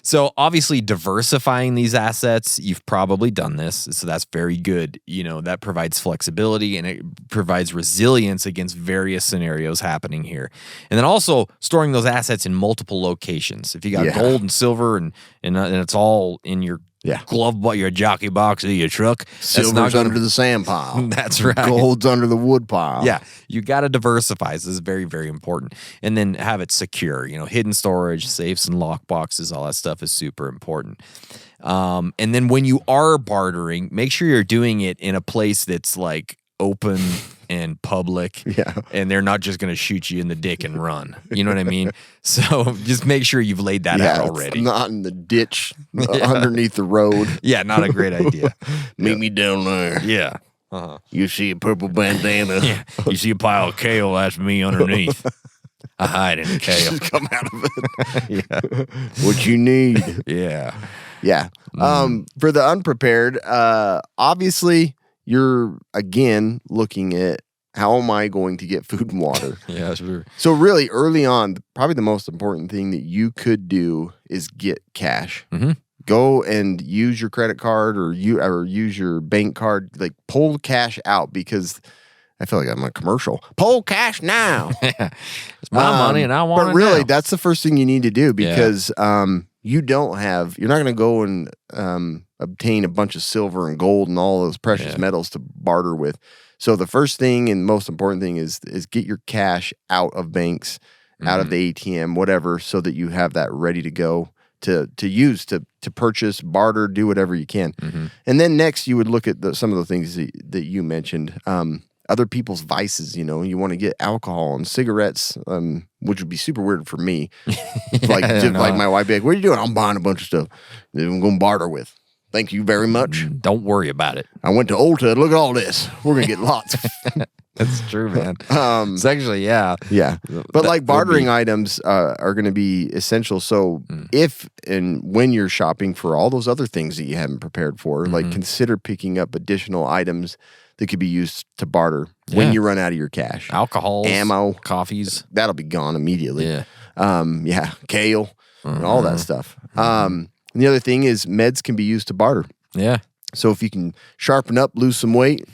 So obviously diversifying these assets, you've probably done this. So that's very good. That provides flexibility and it provides resilience against various scenarios happening here. And then also storing those assets in multiple locations. If you got gold and silver and it's all in your glove, your jockey box of your truck. Silver's under the sand pile. That's right. Gold's under the wood pile. Yeah. You got to diversify. This is very, very important. And then have it secure. Hidden storage, safes and lock boxes, all that stuff is super important. And then when you are bartering, make sure you're doing it in a place that's like open and public, and they're not just going to shoot you in the dick and run. You know what I mean? So just make sure you've laid that out already. It's not in the ditch underneath the road. Yeah, not a great idea. Meet me down there. Yeah. You see a purple bandana. Yeah. You see a pile of kale, that's me underneath. I hide in the kale. Just come out of it. What you need. Yeah. Yeah. For the unprepared, obviously, you're, again, looking at how am I going to get food and water? Yeah, sure. So really, early on, probably the most important thing that you could do is get cash. Mm-hmm. Go and use your credit card or use your bank card. Like, pull cash out, because I feel like I'm a commercial. Pull cash now. It's my money and I want it But really, now. that's the first thing you need to do, because you're not going to go and obtain a bunch of silver and gold and all those precious metals to barter with. So the first thing and most important thing is get your cash out of banks, out of the ATM, whatever, so that you have that ready to go to use, to purchase, barter, do whatever you can. And then next you would look at some of the things that you mentioned. other people's vices. You know, you want to get alcohol and cigarettes, which would be super weird for me. Like my wife be like, "What are you doing?" I'm buying a bunch of stuff that I'm going to barter with. Thank you very much. Don't worry about it. I went to Ulta. Look at all this. We're going to get lots. That's true, man. It's actually, yeah. But like bartering items are going to be essential. So if and when you're shopping for all those other things that you haven't prepared for, like consider picking up additional items that could be used to barter when you run out of your cash. Alcohols, ammo, coffees. That'll be gone immediately. Yeah. Kale, and all that stuff. And the other thing is meds can be used to barter. Yeah. So if you can sharpen up, lose some weight,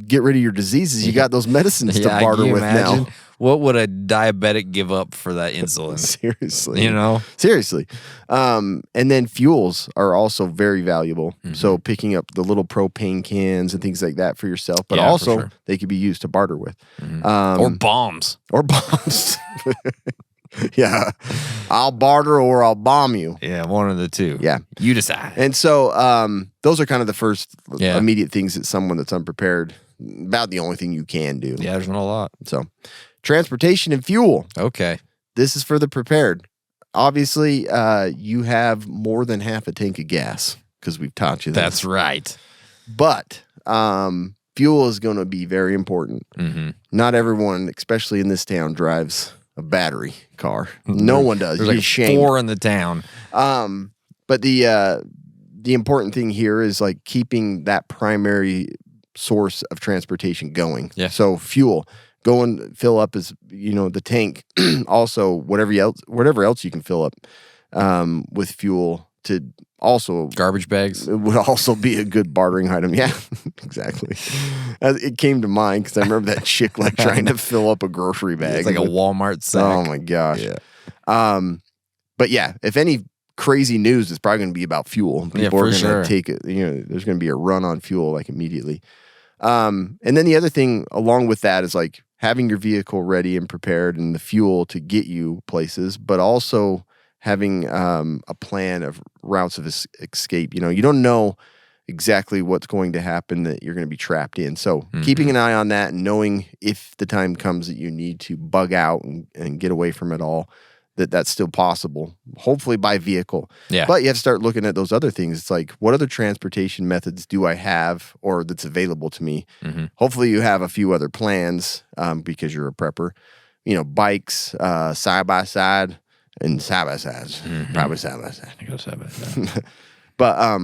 get rid of your diseases, you got those medicines to barter can you with imagine? now. What would a diabetic give up for that insulin? Seriously. You know? Seriously. And then fuels are also very valuable. So picking up the little propane cans and things like that for yourself, but also they could be used to barter with. Or bombs. Or bombs. Yeah. I'll barter or I'll bomb you. Yeah, one of the two. Yeah. You decide. And so those are kind of the first immediate things that someone that's unprepared, about the only thing you can do. Yeah, there's not a lot. So transportation and fuel. Okay. This is for the prepared. Obviously, you have more than half a tank of gas because we've taught you that. That's right. But fuel is going to be very important. Not everyone, especially in this town, drives a battery car. No one does. There's like 4 in the town. But the important thing here is like keeping that primary source of transportation going. Yeah. So fuel, go and fill up the tank. Also, whatever else you can fill up with fuel to also garbage bags. It would also be a good bartering item. Yeah, exactly. It came to mind because I remember that chick like trying to fill up a grocery bag. It's like a Walmart sack. Oh my gosh. Yeah. But yeah, if any crazy news, it's probably going to be about fuel. People are going to take it. There's going to be a run on fuel like immediately. And then the other thing along with that is like having your vehicle ready and prepared and the fuel to get you places, but also having a plan of routes of escape. You don't know exactly what's going to happen that you're going to be trapped in. So keeping an eye on that and knowing if the time comes that you need to bug out and get away from it all, that's still possible, hopefully by vehicle. Yeah. But you have to start looking at those other things. It's like, what other transportation methods do I have or that's available to me? Hopefully you have a few other plans because you're a prepper. Bikes, side-by-side, and side-by-sides. Probably side-by-side. I go side-by-side. But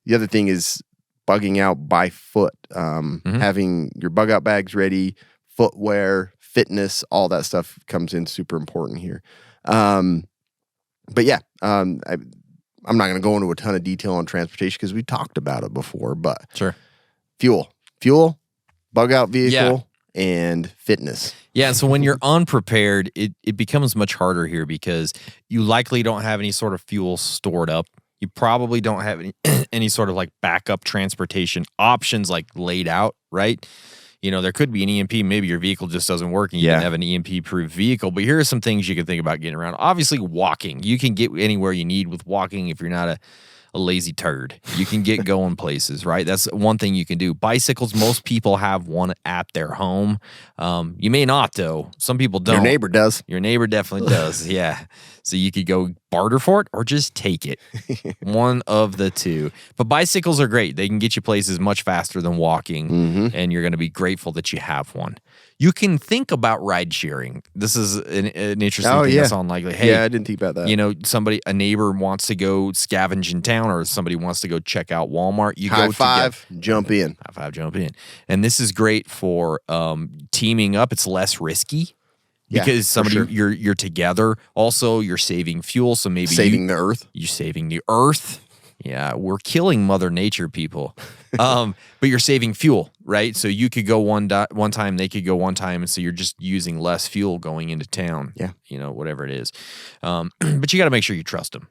the other thing is bugging out by foot. Having your bug-out bags ready, footwear, fitness, all that stuff comes in super important here. But yeah, I'm not going to go into a ton of detail on transportation because we talked about it before, but sure. Fuel, bug-out vehicle, and fitness. Yeah, and so when you're unprepared, it becomes much harder here because you likely don't have any sort of fuel stored up. You probably don't have any sort of like backup transportation options like laid out, right? There could be an EMP. Maybe your vehicle just doesn't work and you didn't have an EMP-proof vehicle. But here are some things you can think about getting around. Obviously, walking. You can get anywhere you need with walking if you're not a lazy turd. You can get going places, right? That's one thing you can do. Bicycles, most people have one at their home. You may not, though. Some people don't. Your neighbor does. Your neighbor definitely does, yeah. So you could go barter for it or just take it. One of the two. But bicycles are great. They can get you places much faster than walking, and you're going to be grateful that you have one. You can think about ride sharing. This is an interesting thing that's on like, hey, I didn't think about that. A neighbor wants to go scavenge in town or somebody wants to go check out Walmart. You High go five, jump in. High five, jump in. And this is great for teaming up. It's less risky. Because you're together. Also, you're saving fuel, so maybe saving the earth. You're saving the earth. Yeah, we're killing Mother Nature, people. But you're saving fuel, right? So you could go one time, they could go one time, and so you're just using less fuel going into town. Yeah, whatever it is. But you got to make sure you trust them.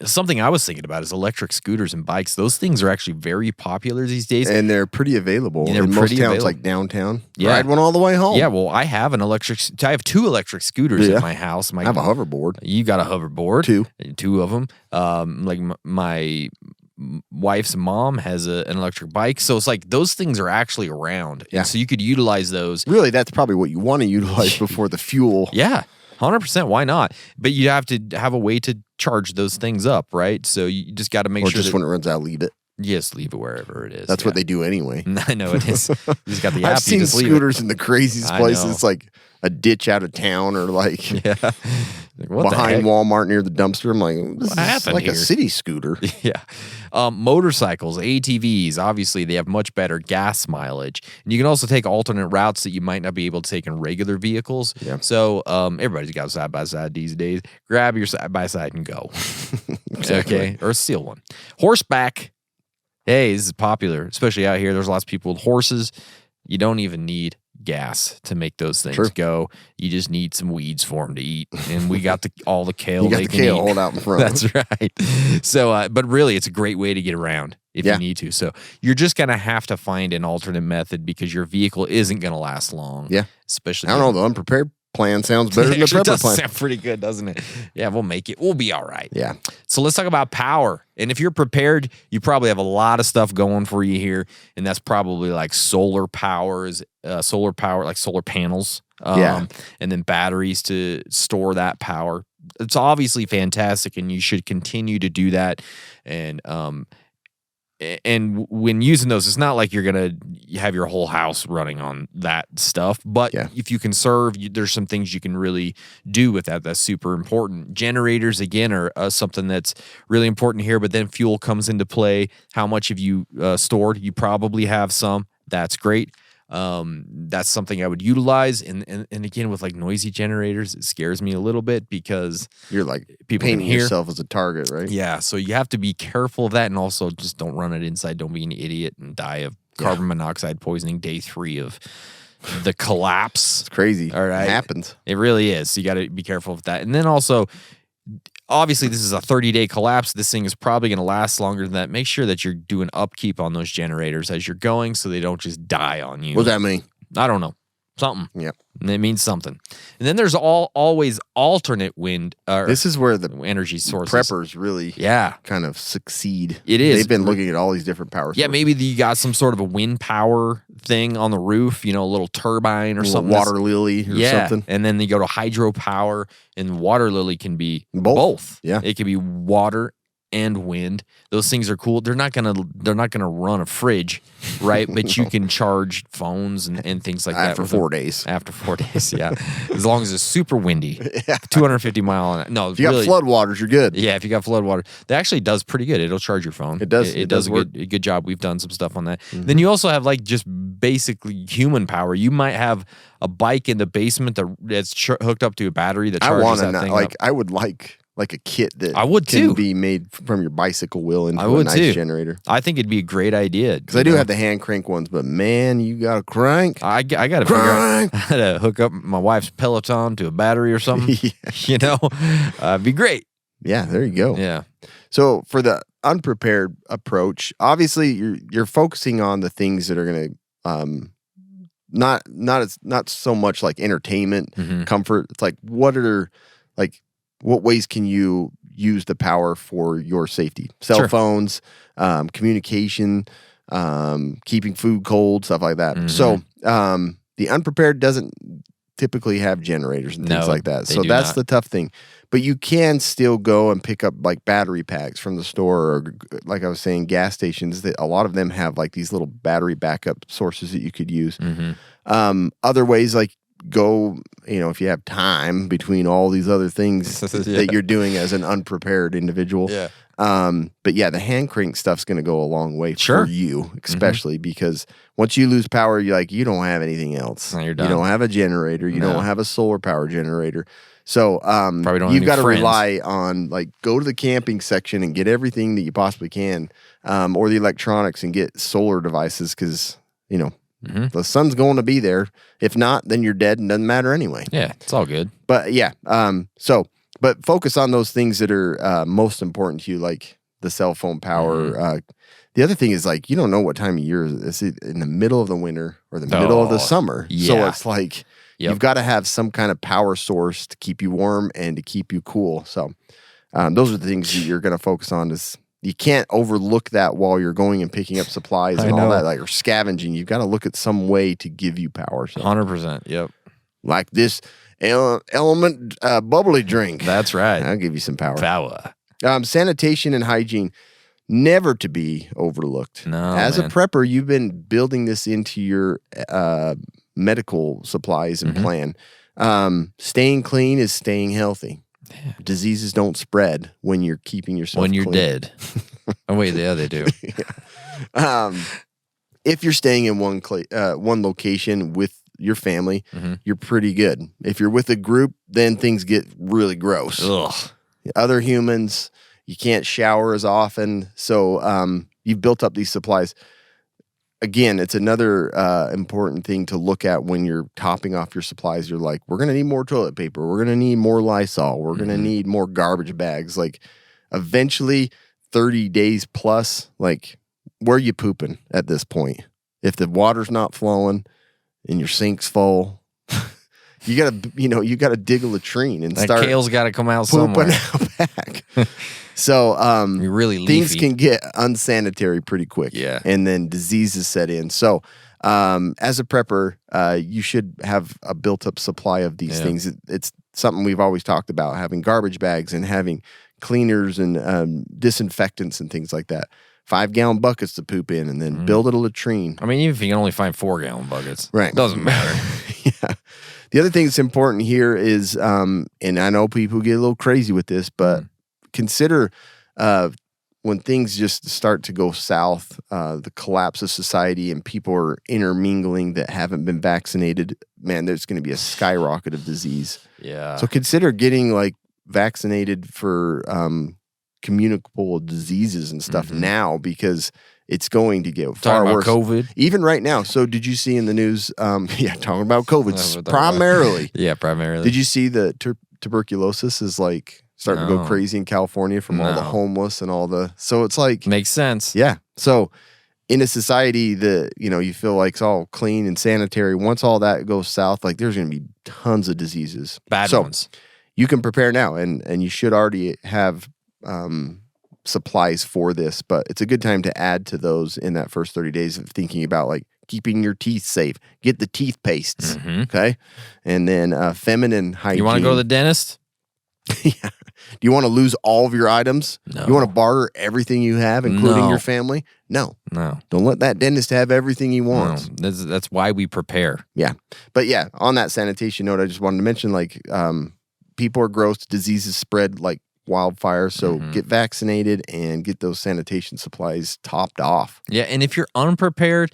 Something I was thinking about is electric scooters and bikes. Those things are actually very popular these days. And they're pretty available. In most towns like downtown. Yeah. Ride one all the way home. Yeah, well, I have I have 2 electric scooters at my house. I have a hoverboard. You got a hoverboard. 2 of them. Like my wife's mom has an electric bike, so it's like those things are actually around. Yeah. And so you could utilize those. Really, that's probably what you want to utilize before the fuel. Yeah, 100%. Why not? But you have to have a way to charge those things up, right? So you just got to make Or sure just when it runs out, leave it. Yes, leave it wherever it is. That's what they do anyway. I know it is. You just got the app. I've seen scooters in the craziest I places. know. It's like a ditch out of town or like Yeah. Like, what the behind heck? Walmart near the dumpster. I'm like, this is happened like here? a city scooter. Yeah. Motorcycles, ATVs, obviously they have much better gas mileage. And you can also take alternate routes that you might not be able to take in regular vehicles. Yeah. So everybody's got side by side these days. Grab your side by side and go. Exactly. Okay. Or steal one. Horseback. Hey, this is popular, especially out here. There's lots of people with horses. You don't even need gas to make those things True. go. You just need some weeds for them to eat. And we got all the kale You got they the can kale eat. hold out in front. That's right. So, but really, it's a great way to get around if Yeah. you need to. So you're just going to have to find an alternate method because your vehicle isn't going to last long. Yeah. Especially. I don't know. The unprepared plan sounds better than the Actually, it prepper does plan. sound pretty good, doesn't it? Yeah, we'll make it. We'll be all right. Yeah. So let's talk about power. And if you're prepared, you probably have a lot of stuff going for you here. And that's probably like solar power, like solar panels. Yeah. And then batteries to store that power. It's obviously fantastic, and you should continue to do that. And when using those, it's not like you're going to have your whole house running on that stuff. But Yeah. if you conserve, there's some things you can really do with that. That's super important. Generators, again, are something that's really important here. But then fuel comes into play. How much have you stored? You probably have some. That's great. That's something I would utilize. And again, with like noisy generators, it scares me a little bit because You're like people can painting hear. yourself as a target, right? Yeah, so you have to be careful of that, and also just don't run it inside. Don't be an idiot and die of carbon monoxide poisoning day 3 of the collapse. It's crazy. All right, It happens. It really is. So you got to be careful of that, and then also. Obviously, this is a 30-day collapse. This thing is probably going to last longer than that. Make sure that you're doing upkeep on those generators as you're going so they don't just die on you. What does that mean? I don't know. Something. Yep. And it means something. And then there's always alternate wind This is where the energy sources. preppers really kind of succeed. It is. They've been looking at all these different power sources. Yeah, maybe you got some sort of a wind power thing on the roof, a little turbine or something. Water lily or something. And then you go to hydropower, and water lily can be Both. Yeah. It can be water and wind. Those things are cool. They're not gonna run a fridge, right? But you can charge phones and things like that After with 4 them. days. After 4 days, yeah. As long as it's super windy, 250 mile an hour. No, If you got flood waters, you're good. yeah, if you got flood water, that actually does pretty good. It'll charge your phone. It does. It does a good job. We've done some stuff on that. Then you also have like just basically human power. You might have a bike in the basement that's hooked up to a battery that charges that thing up. I would like a kit that I would can too. be made from your bicycle wheel into I a would nice too. generator. I think it'd be a great idea Because I do have the hand crank ones, but man, you got to crank. I got to figure out how to hook up my wife's Peloton to a battery or something. It'd be great. Yeah, there you go. Yeah. So for the unprepared approach, obviously you're focusing on the things that are going to not so much like entertainment, comfort. It's like what ways can you use the power for your safety? Cell phones, communication, keeping food cold, stuff like that. So the unprepared doesn't typically have generators and things like that. So that's the tough thing. But you can still go and pick up like battery packs from the store, or like I was saying, gas stations. That a lot of them have like these little battery backup sources that you could use. Other ways, like go, if you have time between all these other things that you're doing as an unprepared individual. Yeah. But yeah, the hand crank stuff's going to go a long way for you, especially because once you lose power, you don't have anything else. No, you're You done. don't have a generator. You don't have a solar power generator. So Probably don't have you've any got to friends. rely on go to the camping section and get everything that you possibly can, or the electronics and get solar devices because, the sun's going to be there. If not, then you're dead and doesn't matter anyway. Yeah, it's all good. But yeah, but focus on those things that are most important to you, like the cell phone power. The other thing is you don't know what time of year it's in the middle of the winter or the middle of the summer. So yeah. it's you've got to have some kind of power source to keep you warm and to keep you cool. So those are the things that you're going to focus on is you can't overlook that while you're going and picking up supplies and all know. that, like, or scavenging. You've got to look at some way to give you power. So, 100%. Yep. like this element bubbly drink. That's right. I'll give you some power. Power. Sanitation and hygiene, never to be overlooked. No, As man. a prepper, you've been building this into your medical supplies and plan. Staying clean is staying healthy. Yeah. Diseases don't spread when you're keeping yourself When you're clean. dead. Oh, wait, yeah, they do. If you're staying in one location with your family, you're pretty good. If you're with a group, then things get really gross. Ugh. Other humans, you can't shower as often. So you've built up these supplies. Again, it's another important thing to look at when you're topping off your supplies. You're like, we're going to need more toilet paper. We're going to need more Lysol. We're going to need more garbage bags. Like, eventually, 30 days plus, like, where are you pooping at this point? If the water's not flowing and your sink's full, you gotta dig a latrine and That start kale's got to come out pooping somewhere. out back. So You're really things leafy. can get unsanitary pretty quick. Yeah. And then diseases set in. So as a prepper, you should have a built-up supply of these things. It's something we've always talked about, having garbage bags and having cleaners and disinfectants and things like that. 5-gallon buckets to poop in, and then build a latrine. I mean, even if you can only find 4-gallon buckets, Right. doesn't matter. Yeah. The other thing that's important here is, and I know people get a little crazy with this, but consider when things just start to go south, the collapse of society and people are intermingling that haven't been vaccinated, man, there's going to be a skyrocket of disease. Yeah. So consider getting like vaccinated for communicable diseases and stuff now, because it's going to get far Talking about worse. COVID. Even right now. So did you see in the news, talking about COVID primarily. Yeah, primarily. Did you see that tuberculosis is like starting to go No. crazy in California from all the No. homeless and all the, so it's like, Makes sense. yeah. So in a society that, you feel like it's all clean and sanitary, once all that goes south, like there's going to be tons of diseases. Bad So ones. you can prepare now, and you should already have supplies for this, but it's a good time to add to those in that first 30 days of thinking about like keeping your teeth safe. Get the teeth pastes, okay? And then feminine hygiene. You want to go to the dentist? Yeah. Do you want to lose all of your items? No. You want to barter everything you have, including No. your family? No. No. Don't let that dentist have everything he No. wants. That's why we prepare. Yeah. But yeah, on that sanitation note, I just wanted to mention, like, people are gross, diseases spread like wildfire. So get vaccinated and get those sanitation supplies topped off. Yeah, and if you're unprepared,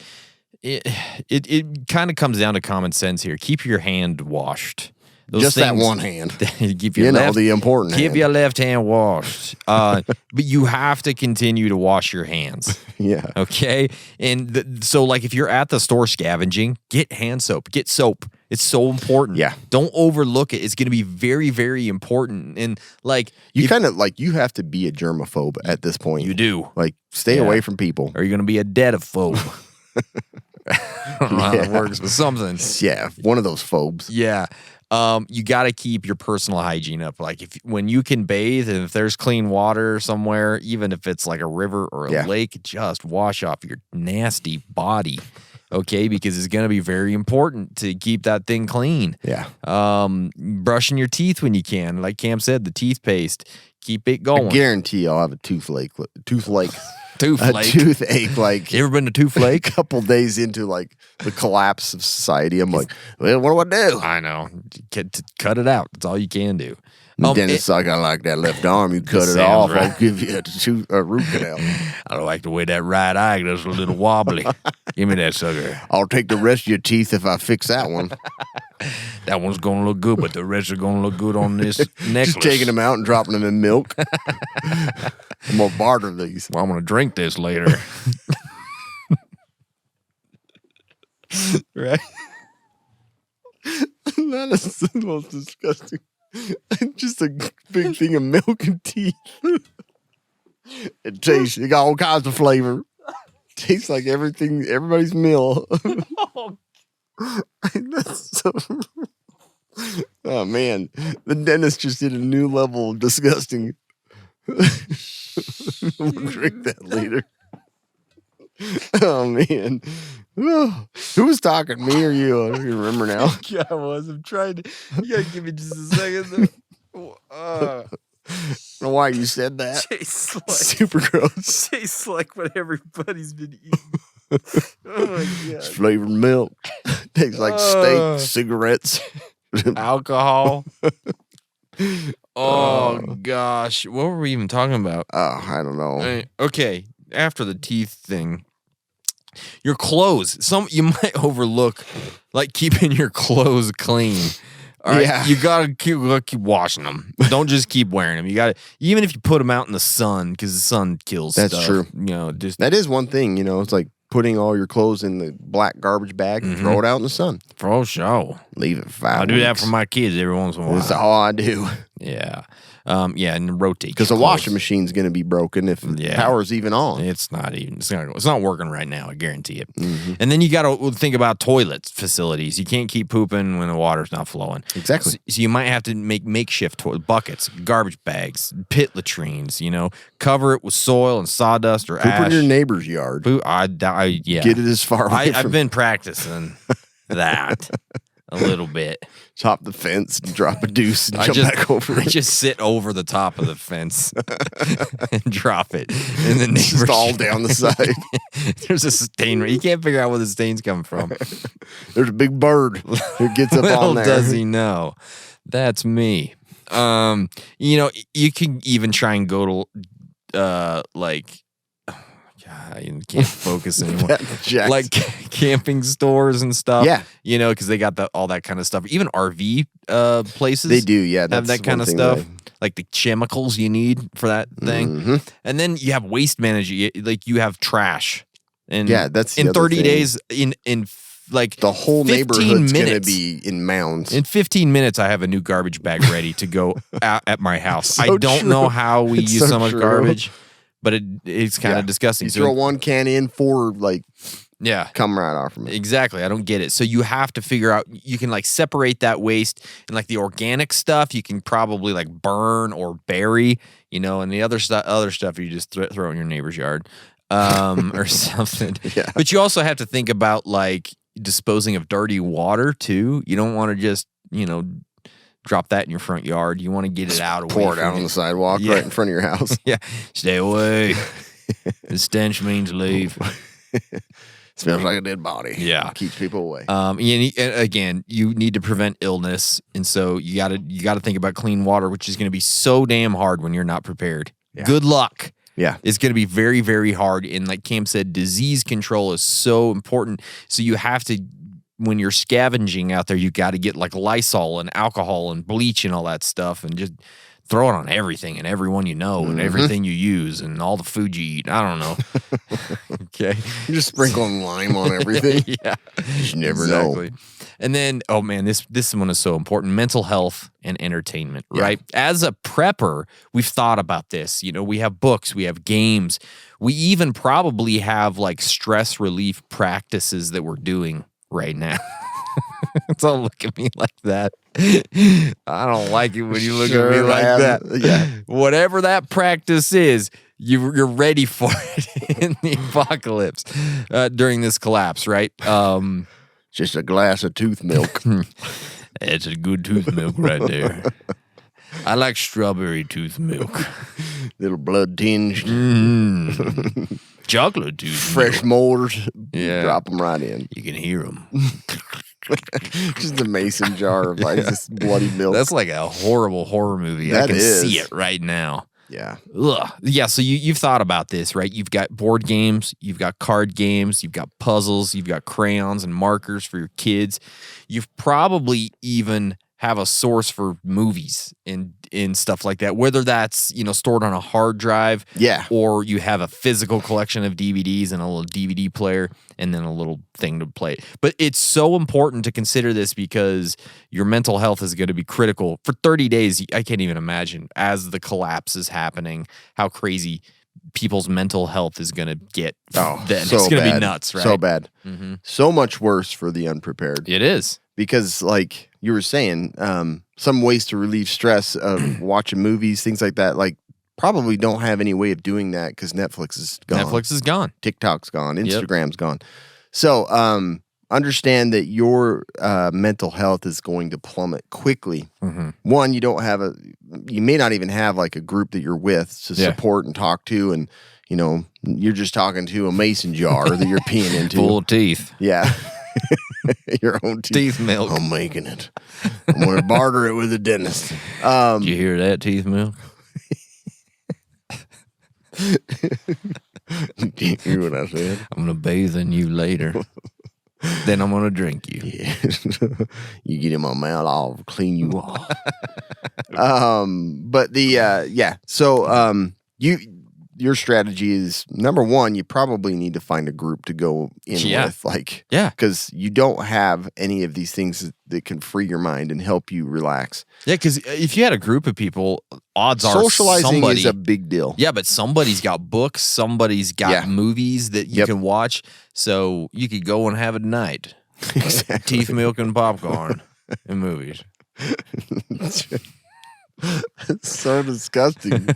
it kind of comes down to common sense here. Keep your hand washed. Those Just that things- one hand. Keep your the important Keep hand. your left hand washed. But you have to continue to wash your hands. Yeah. Okay. And so, like, if you're at the store scavenging, get hand soap, get soap. It's so important. Yeah. Don't overlook it. It's going to be very, very important. And like, You kind of like, you have to be a germaphobe at this point. you do. Like, stay Yeah. away from people. Or you're going to be a deadophobe. I don't know how that works, but something. Yeah. One of those phobes. Yeah. You got to keep your personal hygiene up. Like when you can bathe and if there's clean water somewhere, even if it's like a river or a lake, just wash off your nasty body. Okay. Because it's going to be very important to keep that thing clean. Yeah. Brushing your teeth when you can. Like Cam said, the teeth paste, keep it going. I guarantee I'll have a toothache. Toothache. Toothache, like You ever been to Toothache? a couple days into like the collapse of society. I'm like, well, what do I do? I know. Cut it out. That's all you can do. Dennis, I got like that left arm. You cut it sounds off. right. I'll give you a root canal. I don't like the way that right eye goes a little wobbly. Give me that sucker. I'll take the rest of your teeth if I fix that one. That one's going to look good, but the rest are going to look good on this necklace. Just taking them out and dropping them in milk. I'm going to barter these. Well, I'm going to drink this later. Right? That is the most disgusting. Just a big thing of milk and teeth. It tastes, it got all kinds of flavor. Tastes like everybody's meal. That's so. Oh man, the dentist just hit a new level of disgusting. We'll drink that later. Oh, man. Who was talking, me or you? I don't even remember now. Yeah, I was. I'm trying to. You gotta give me just a second. I don't know why you said that. Tastes like Super gross. tastes like what everybody's been eating. Oh my It's flavored milk. Tastes like steak, cigarettes, alcohol. Oh gosh, what were we even talking about? I don't know. Okay, after the teeth thing, your clothes. You might overlook like keeping your clothes clean. All right, Yeah. you gotta keep washing them. Don't just keep wearing them. You gotta, even if you put them out in the sun, because the sun kills. That's stuff, true. You know, just That is one thing, it's like putting all your clothes in the black garbage bag and throw it out in the sun. for sure. Leave it 5 I do that weeks. for my kids every once in a while. That's all I do. Yeah. And rotate. Because the washing machine's going to be broken if power's even on. It's not working right now, I guarantee it. And then you got to think about toilet facilities. You can't keep pooping when the water's not flowing. Exactly. So you might have to make makeshift buckets, garbage bags, pit latrines, cover it with soil and sawdust or Poop ash. in your neighbor's yard. Yeah. Get it as far away I've from been practicing that a little bit. top the fence and drop a deuce and jump back over I it. just sit over the top of the fence and drop it. And the neighbors Just all down the side. There's a stain. You can't figure out where the stain's coming from. There's a big bird who gets up Little on there. does he know. That's me. You can even try and go to God, you can't focus anymore. Jacked. Like camping stores and stuff. Yeah. Because they got all that kind of stuff. Even RV places. They do, yeah. Have That's that kind one of thing stuff. that Like the chemicals you need for that thing. And then you have waste management. Like you have trash. And Yeah, that's the in other 30 thing. days, in like the whole 15 neighborhood's going to minutes. be in mounds. In 15 minutes, I have a new garbage bag ready to go out at my house. So I don't true. know how we It's use so so much true. garbage, but it's kind of disgusting. You So- throw one can in, 4 yeah, come right off from it. exactly. I don't get it. So you have to figure out, you can like separate that waste, and like the organic stuff, you can probably like burn or bury, and the other stuff you just throw in your neighbor's yard. Or something. Yeah. But you also have to think about like disposing of dirty water too. You don't want to just, drop that in your front yard. You want to get it out away Pour it from out on the sidewalk Yeah. right in front of your house. Yeah. Stay away. The stench means leave. Smells like a dead body. Yeah. Keeps people away. And again, you need to prevent illness, and so you gotta think about clean water, which is going to be so damn hard when you're not prepared. Good luck. Yeah. It's going to be very, very hard. And like Cam said, disease control is so important. So you have to, when you're scavenging out there, you got to get like Lysol and alcohol and bleach and all that stuff, and just throw it on everything and everyone and everything you use and all the food you eat. I don't know. Okay. You're just sprinkling lime on everything. Yeah. You never know. And then, oh man, this one is so important. Mental health and entertainment, right? As a prepper, we've thought about this. We have books, we have games. We even probably have like stress relief practices that we're doing right now. Don't look at me like that. I don't like it when you look at me like that. Yeah. Whatever that practice is, you're ready for it in the apocalypse during this collapse, right? Just a glass of tooth milk. It's a good tooth milk right there. I like strawberry tooth milk. Little blood tinged. Chocolate tooth Fresh milk. molars. Yeah. Drop them right in. You can hear them. Just a mason jar of like this bloody milk. That's like a horrible horror movie. I That can is. see it right now. Yeah. Ugh. Yeah, so you've thought about this, right? You've got board games, you've got card games, you've got puzzles, you've got crayons and markers for your kids. You've probably even have a source for movies and stuff like that, whether that's, stored on a hard drive, Yeah. or you have a physical collection of DVDs and a little DVD player and then a little thing to play it. But it's so important to consider this because your mental health is going to be critical. For 30 days, I can't even imagine, as the collapse is happening, how crazy people's mental health is going to get. Oh, then. so It's going to be bad. nuts, right? So bad. Mm-hmm. So much worse for the unprepared. It is. Because, like you were saying, some ways to relieve stress of watching movies, things like that. Like probably don't have any way of doing that because Netflix is gone. Netflix is gone. TikTok's gone. Instagram's gone. So understand that your mental health is going to plummet quickly. One, you may not even have like a group that you're with to support and talk to, and you're just talking to a mason jar that you're peeing into. Full of teeth. Yeah. Your own teeth milk. I'm making it. I'm going to barter it with the dentist. Did you hear that, teeth milk? Did you hear what I said? I'm going to bathe in you later. Then I'm going to drink you. Yeah. You get in my mouth, I'll clean you off. So your strategy is, number one, you probably need to find a group to go in with, because you don't have any of these things that can free your mind and help you relax. Yeah, because if you had a group of people, odds are socializing is a big deal. Yeah, but somebody's got books, somebody's got movies that you can watch, so you could go and have a night. Exactly. Teeth, milk, and popcorn and movies. It's so disgusting.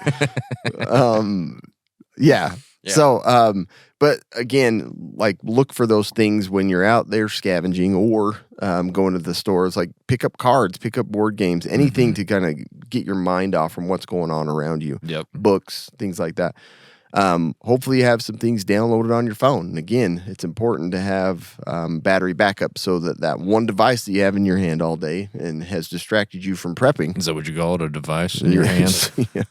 Yeah. So, but again, like look for those things when you're out there scavenging or going to the stores. Like pick up cards, pick up board games, anything to kind of get your mind off from what's going on around you. Yep. Books, things like that. Hopefully you have some things downloaded on your phone. And again, it's important to have battery backup so that one device that you have in your hand all day and has distracted you from prepping. Is that what you call it, a device in your hand? Yeah.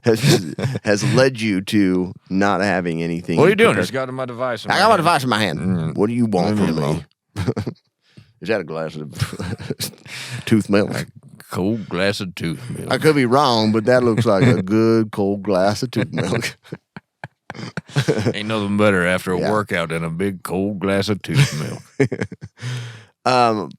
has led you to not having anything. What are you doing? I just got my device. I got my device in my hand. What do you want from me? Is that a glass of tooth milk? Cold glass of tooth milk. I could be wrong, but that looks like a good cold glass of tooth milk. Ain't nothing better after a workout than a big cold glass of tooth milk.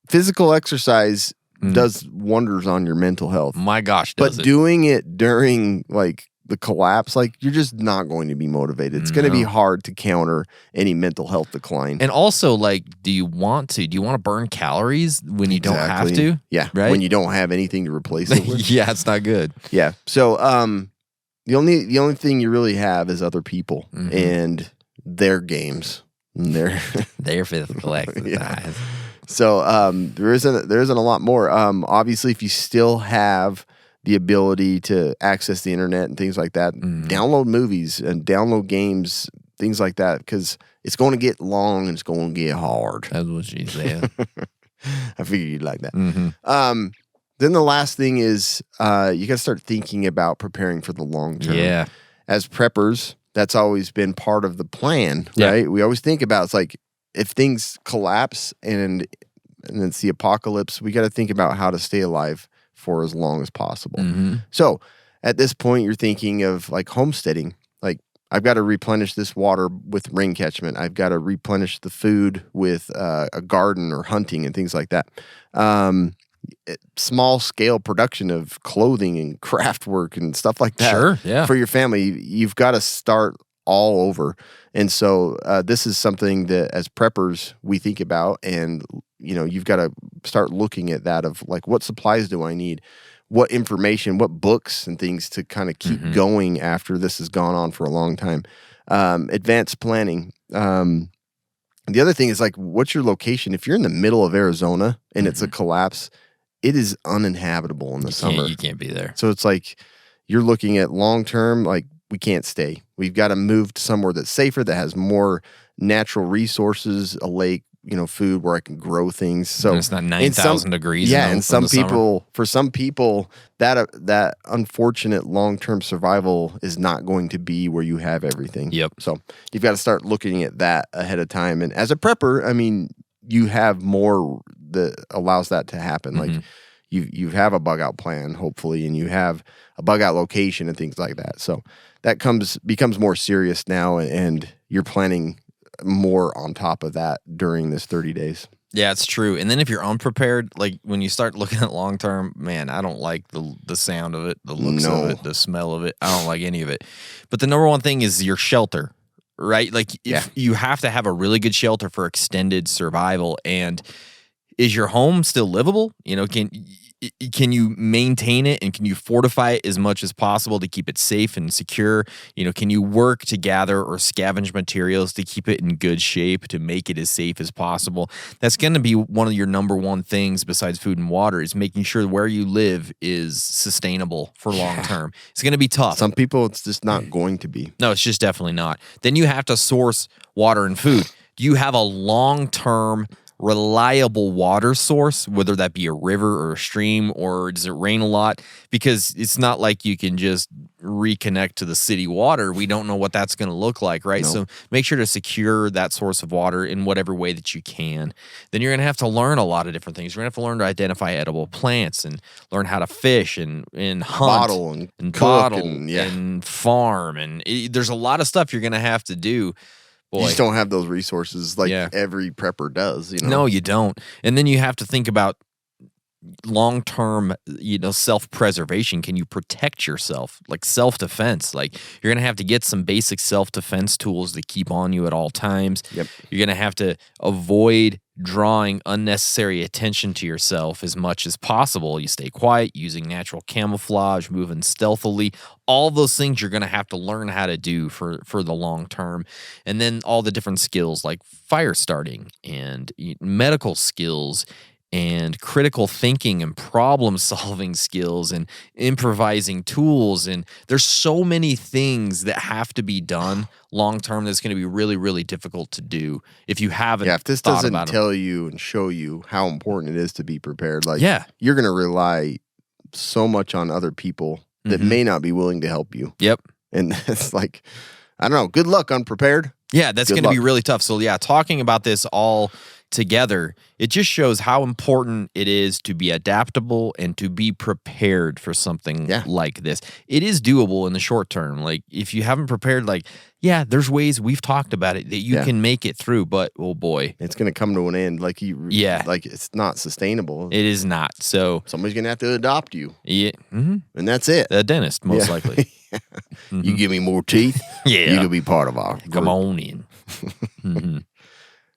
Physical exercise does wonders on your mental health. My gosh, but doing it during like the collapse, like you're just not going to be motivated. It's going to be hard to counter any mental health decline. And also, like, do you want to burn calories when you don't have to? Yeah, right. When you don't have anything to replace it with. Yeah, it's not good. Yeah. So, the only thing you really have is other people and their games. Their physical exercise. So there isn't a lot more. Obviously, if you still have the ability to access the internet and things like that, download movies and download games, things like that, because it's going to get long and it's going to get hard. That's what she said. I figured you'd like that. Then the last thing is you got to start thinking about preparing for the long term. Yeah. As preppers, that's always been part of the plan, right? We always think about, it's like, if things collapse and it's the apocalypse, we got to think about how to stay alive for as long as possible. So at this point, you're thinking of like homesteading. Like, I've got to replenish this water with rain catchment. I've got to replenish the food with a garden or hunting and things like that. Small scale production of clothing and craft work and stuff like that. Sure, yeah. For your family, you've got to start all over. And so this is something that as preppers we think about, and you've got to start looking at that of like, what supplies do I need? What information, what books and things to kind of keep going after this has gone on for a long time. Advanced planning. The other thing is like, what's your location? If you're in the middle of Arizona and it's a collapse, it is uninhabitable in the summer. You can't be there. So it's like you're looking at long term, like, we can't stay. We've got to move to somewhere that's safer, that has more natural resources, a lake, food where I can grow things. So and it's not 9,000 degrees. Yeah, and for some people, that unfortunate long-term survival is not going to be where you have everything. Yep. So you've got to start looking at that ahead of time. And as a prepper, I mean, you have more that allows that to happen. Like you have a bug out plan, hopefully, and you have a bug out location and things like that. So that becomes more serious now, and you're planning more on top of that during this 30 days. Yeah, it's true. And then if you're unprepared, like when you start looking at long term, man, I don't like the sound of it, the looks of it, the smell of it. I don't like any of it. But the number one thing is your shelter, right? Like you have to have a really good shelter for extended survival. And is your home still livable? Can you maintain it and can you fortify it as much as possible to keep it safe and secure? Can you work to gather or scavenge materials to keep it in good shape to make it as safe as possible? That's going to be one of your number one things besides food and water is making sure where you live is sustainable for long term. It's going to be tough. Some people, it's just not going to be. No, it's just definitely not. Then you have to source water and food. Do you have a long-term reliable water source, whether that be a river or a stream, or does it rain a lot? Because it's not like you can just reconnect to the city water. We don't know what that's going to look like, right? No. So make sure to secure that source of water in whatever way that you can. Then you're going to have to learn a lot of different things. You're going to have to learn to identify edible plants and learn how to fish and hunt Bottle and cook bottle and farm. And there's a lot of stuff you're going to have to do. Boy. You just don't have those resources like every prepper does. No, you don't. And then you have to think about long-term, self-preservation. Can you protect yourself? Like self-defense. Like you're going to have to get some basic self-defense tools to keep on you at all times. Yep. You're going to have to avoid drawing unnecessary attention to yourself as much as possible. You stay quiet, using natural camouflage, moving stealthily. All those things you're going to have to learn how to do for the long term. And then all the different skills like fire starting and medical skills and critical thinking and problem solving skills and improvising tools. And there's so many things that have to be done long term that's going to be really, really difficult to do if you haven't. Yeah, if this doesn't tell you and show you how important it is to be prepared, you're going to rely so much on other people that may not be willing to help you. Yep. And it's like, I don't know, good luck, Unprepared. Yeah, that's going to be really tough. So yeah, talking about this all together, it just shows how important it is to be adaptable and to be prepared for something like this. It is doable in the short term. Like if you haven't prepared, there's ways we've talked about it that you can make it through, but oh boy, it's going to come to an end. Like it's not sustainable. It is not. So somebody's going to have to adopt you. Yeah. And that's it. A dentist, most likely. You give me more teeth. You can be part of our group. Come on in.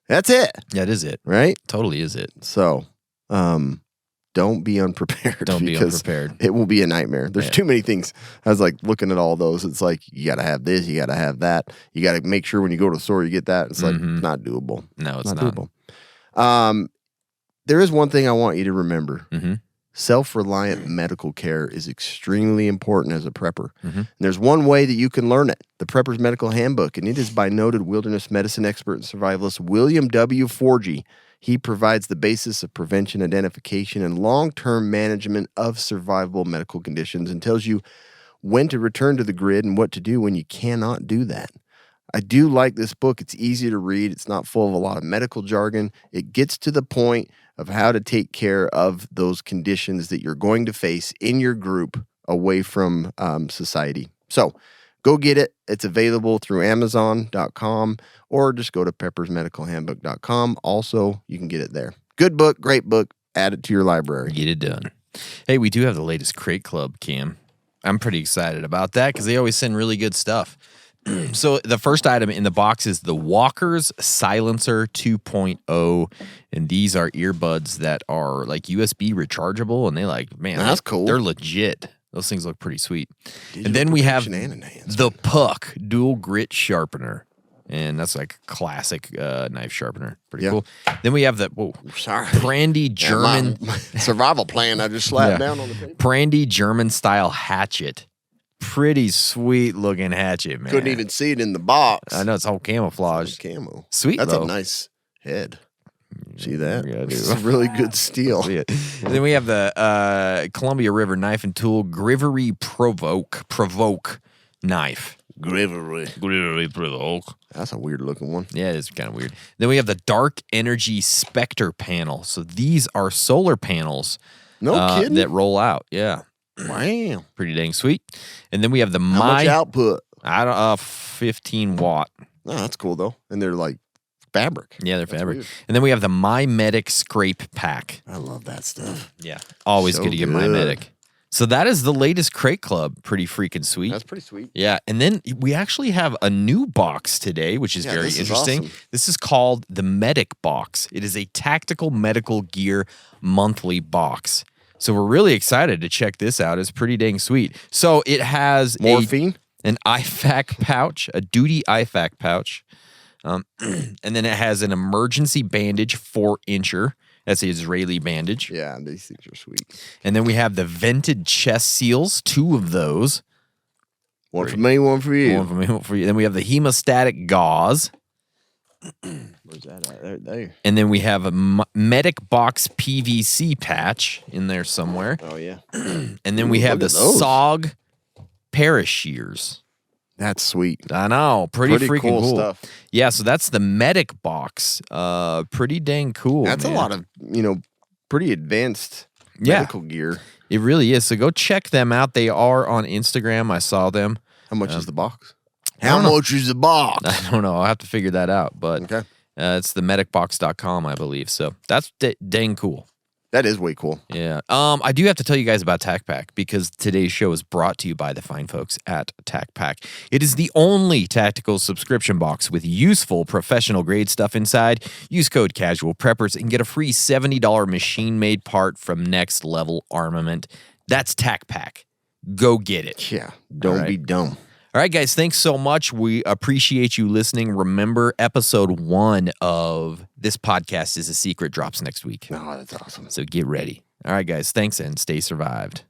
That's it. Yeah, it is it. Right? Totally is it. So, don't be unprepared. Don't be unprepared. It will be a nightmare. There's too many things. I was like looking at all those. It's like, you got to have this. You got to have that. You got to make sure when you go to the store, you get that. It's like, not doable. No, it's not. Doable. There is one thing I want you to remember. Mm-hmm. Self-reliant medical care is extremely important as a prepper. And there's one way that you can learn it, the Prepper's Medical Handbook, and it is by noted wilderness medicine expert and survivalist William W. Forgy. He provides the basis of prevention, identification, and long-term management of survivable medical conditions and tells you when to return to the grid and what to do when you cannot do that. I do like this book. It's easy to read. It's not full of a lot of medical jargon. It gets to the point of how to take care of those conditions that you're going to face in your group away from society. So go get it. It's available through Amazon.com or just go to peppersmedicalhandbook.com. Also, you can get it there. Good book, great book. Add it to your library. Get it done. Hey, we do have the latest Crate Club, Cam. I'm pretty excited about that because they always send really good stuff. So the first item in the box is the Walker's Silencer 2.0, and these are earbuds that are like USB rechargeable, and that's cool. They're legit. Those things look pretty sweet. And then we have the Puck Dual Grit Sharpener, and that's like a classic knife sharpener. Pretty cool. Then we have the Brandy German my survival plan. I just slapped down on the paper. Brandy German style hatchet. Pretty sweet looking hatchet, man. Couldn't even see it in the box. I know, it's all camouflage. It's camo. Sweet, That's though. a nice head. See that? Yeah, It's really good steel. Then we have the Columbia River Knife and Tool Grivery Provoke knife. Grivery Provoke. That's a weird looking one. Yeah, it's kind of weird. Then we have the Dark Energy Spectre panel. So these are solar panels. No kidding. That roll out. Yeah. Wow. Pretty dang sweet. And then we have the How much output? 15 watt. Oh, that's cool though. And they're like fabric. Yeah, they're That's fabric. weird. And then we have the My Medic Scrape Pack. I love that stuff. Yeah. Always So good to get My good. Medic. So that is the latest Crate Club. Pretty freaking sweet. That's pretty sweet. Yeah, and then we actually have a new box today, which is very this is interesting. awesome. This is called the Medic Box. It is a tactical medical gear monthly box. So we're really excited to check this out. It's pretty dang sweet. So it has Morphine? an IFAC pouch, a duty IFAC pouch, and then it has an emergency bandage 4-incher. That's the Israeli bandage. Yeah, these things are sweet. And then we have the vented chest seals, 2 of those. One for me, one for you. One for me, one for you. Then we have the hemostatic gauze. Where's that at? There. And then we have a Medic Box PVC patch in there somewhere. Oh, yeah. And then we have the look at those. SOG parashears. That's sweet. I know. Pretty freaking cool stuff. Yeah, so that's the Medic Box. Pretty dang cool. That's man. a lot of, pretty advanced Yeah. medical gear. It really is. So go check them out. They are on Instagram. I saw them. How much is the box? don't How know. much is the box? I don't know. I'll have to figure that out. But Okay. it's the medicbox.com, I believe. So that's dang cool. That is way cool. Yeah. I do have to tell you guys about TacPack because today's show is brought to you by the fine folks at TacPack. It is the only tactical subscription box with useful professional grade stuff inside. Use code Casual Preppers and get a free $70 machine-made part from Next Level Armament. That's TacPack. Go get it. Yeah. Don't All right. be dumb. All right, guys, thanks so much. We appreciate you listening. Remember, episode 1 of this podcast is a secret drops next week. Oh, that's awesome. So get ready. All right, guys, thanks and stay survived.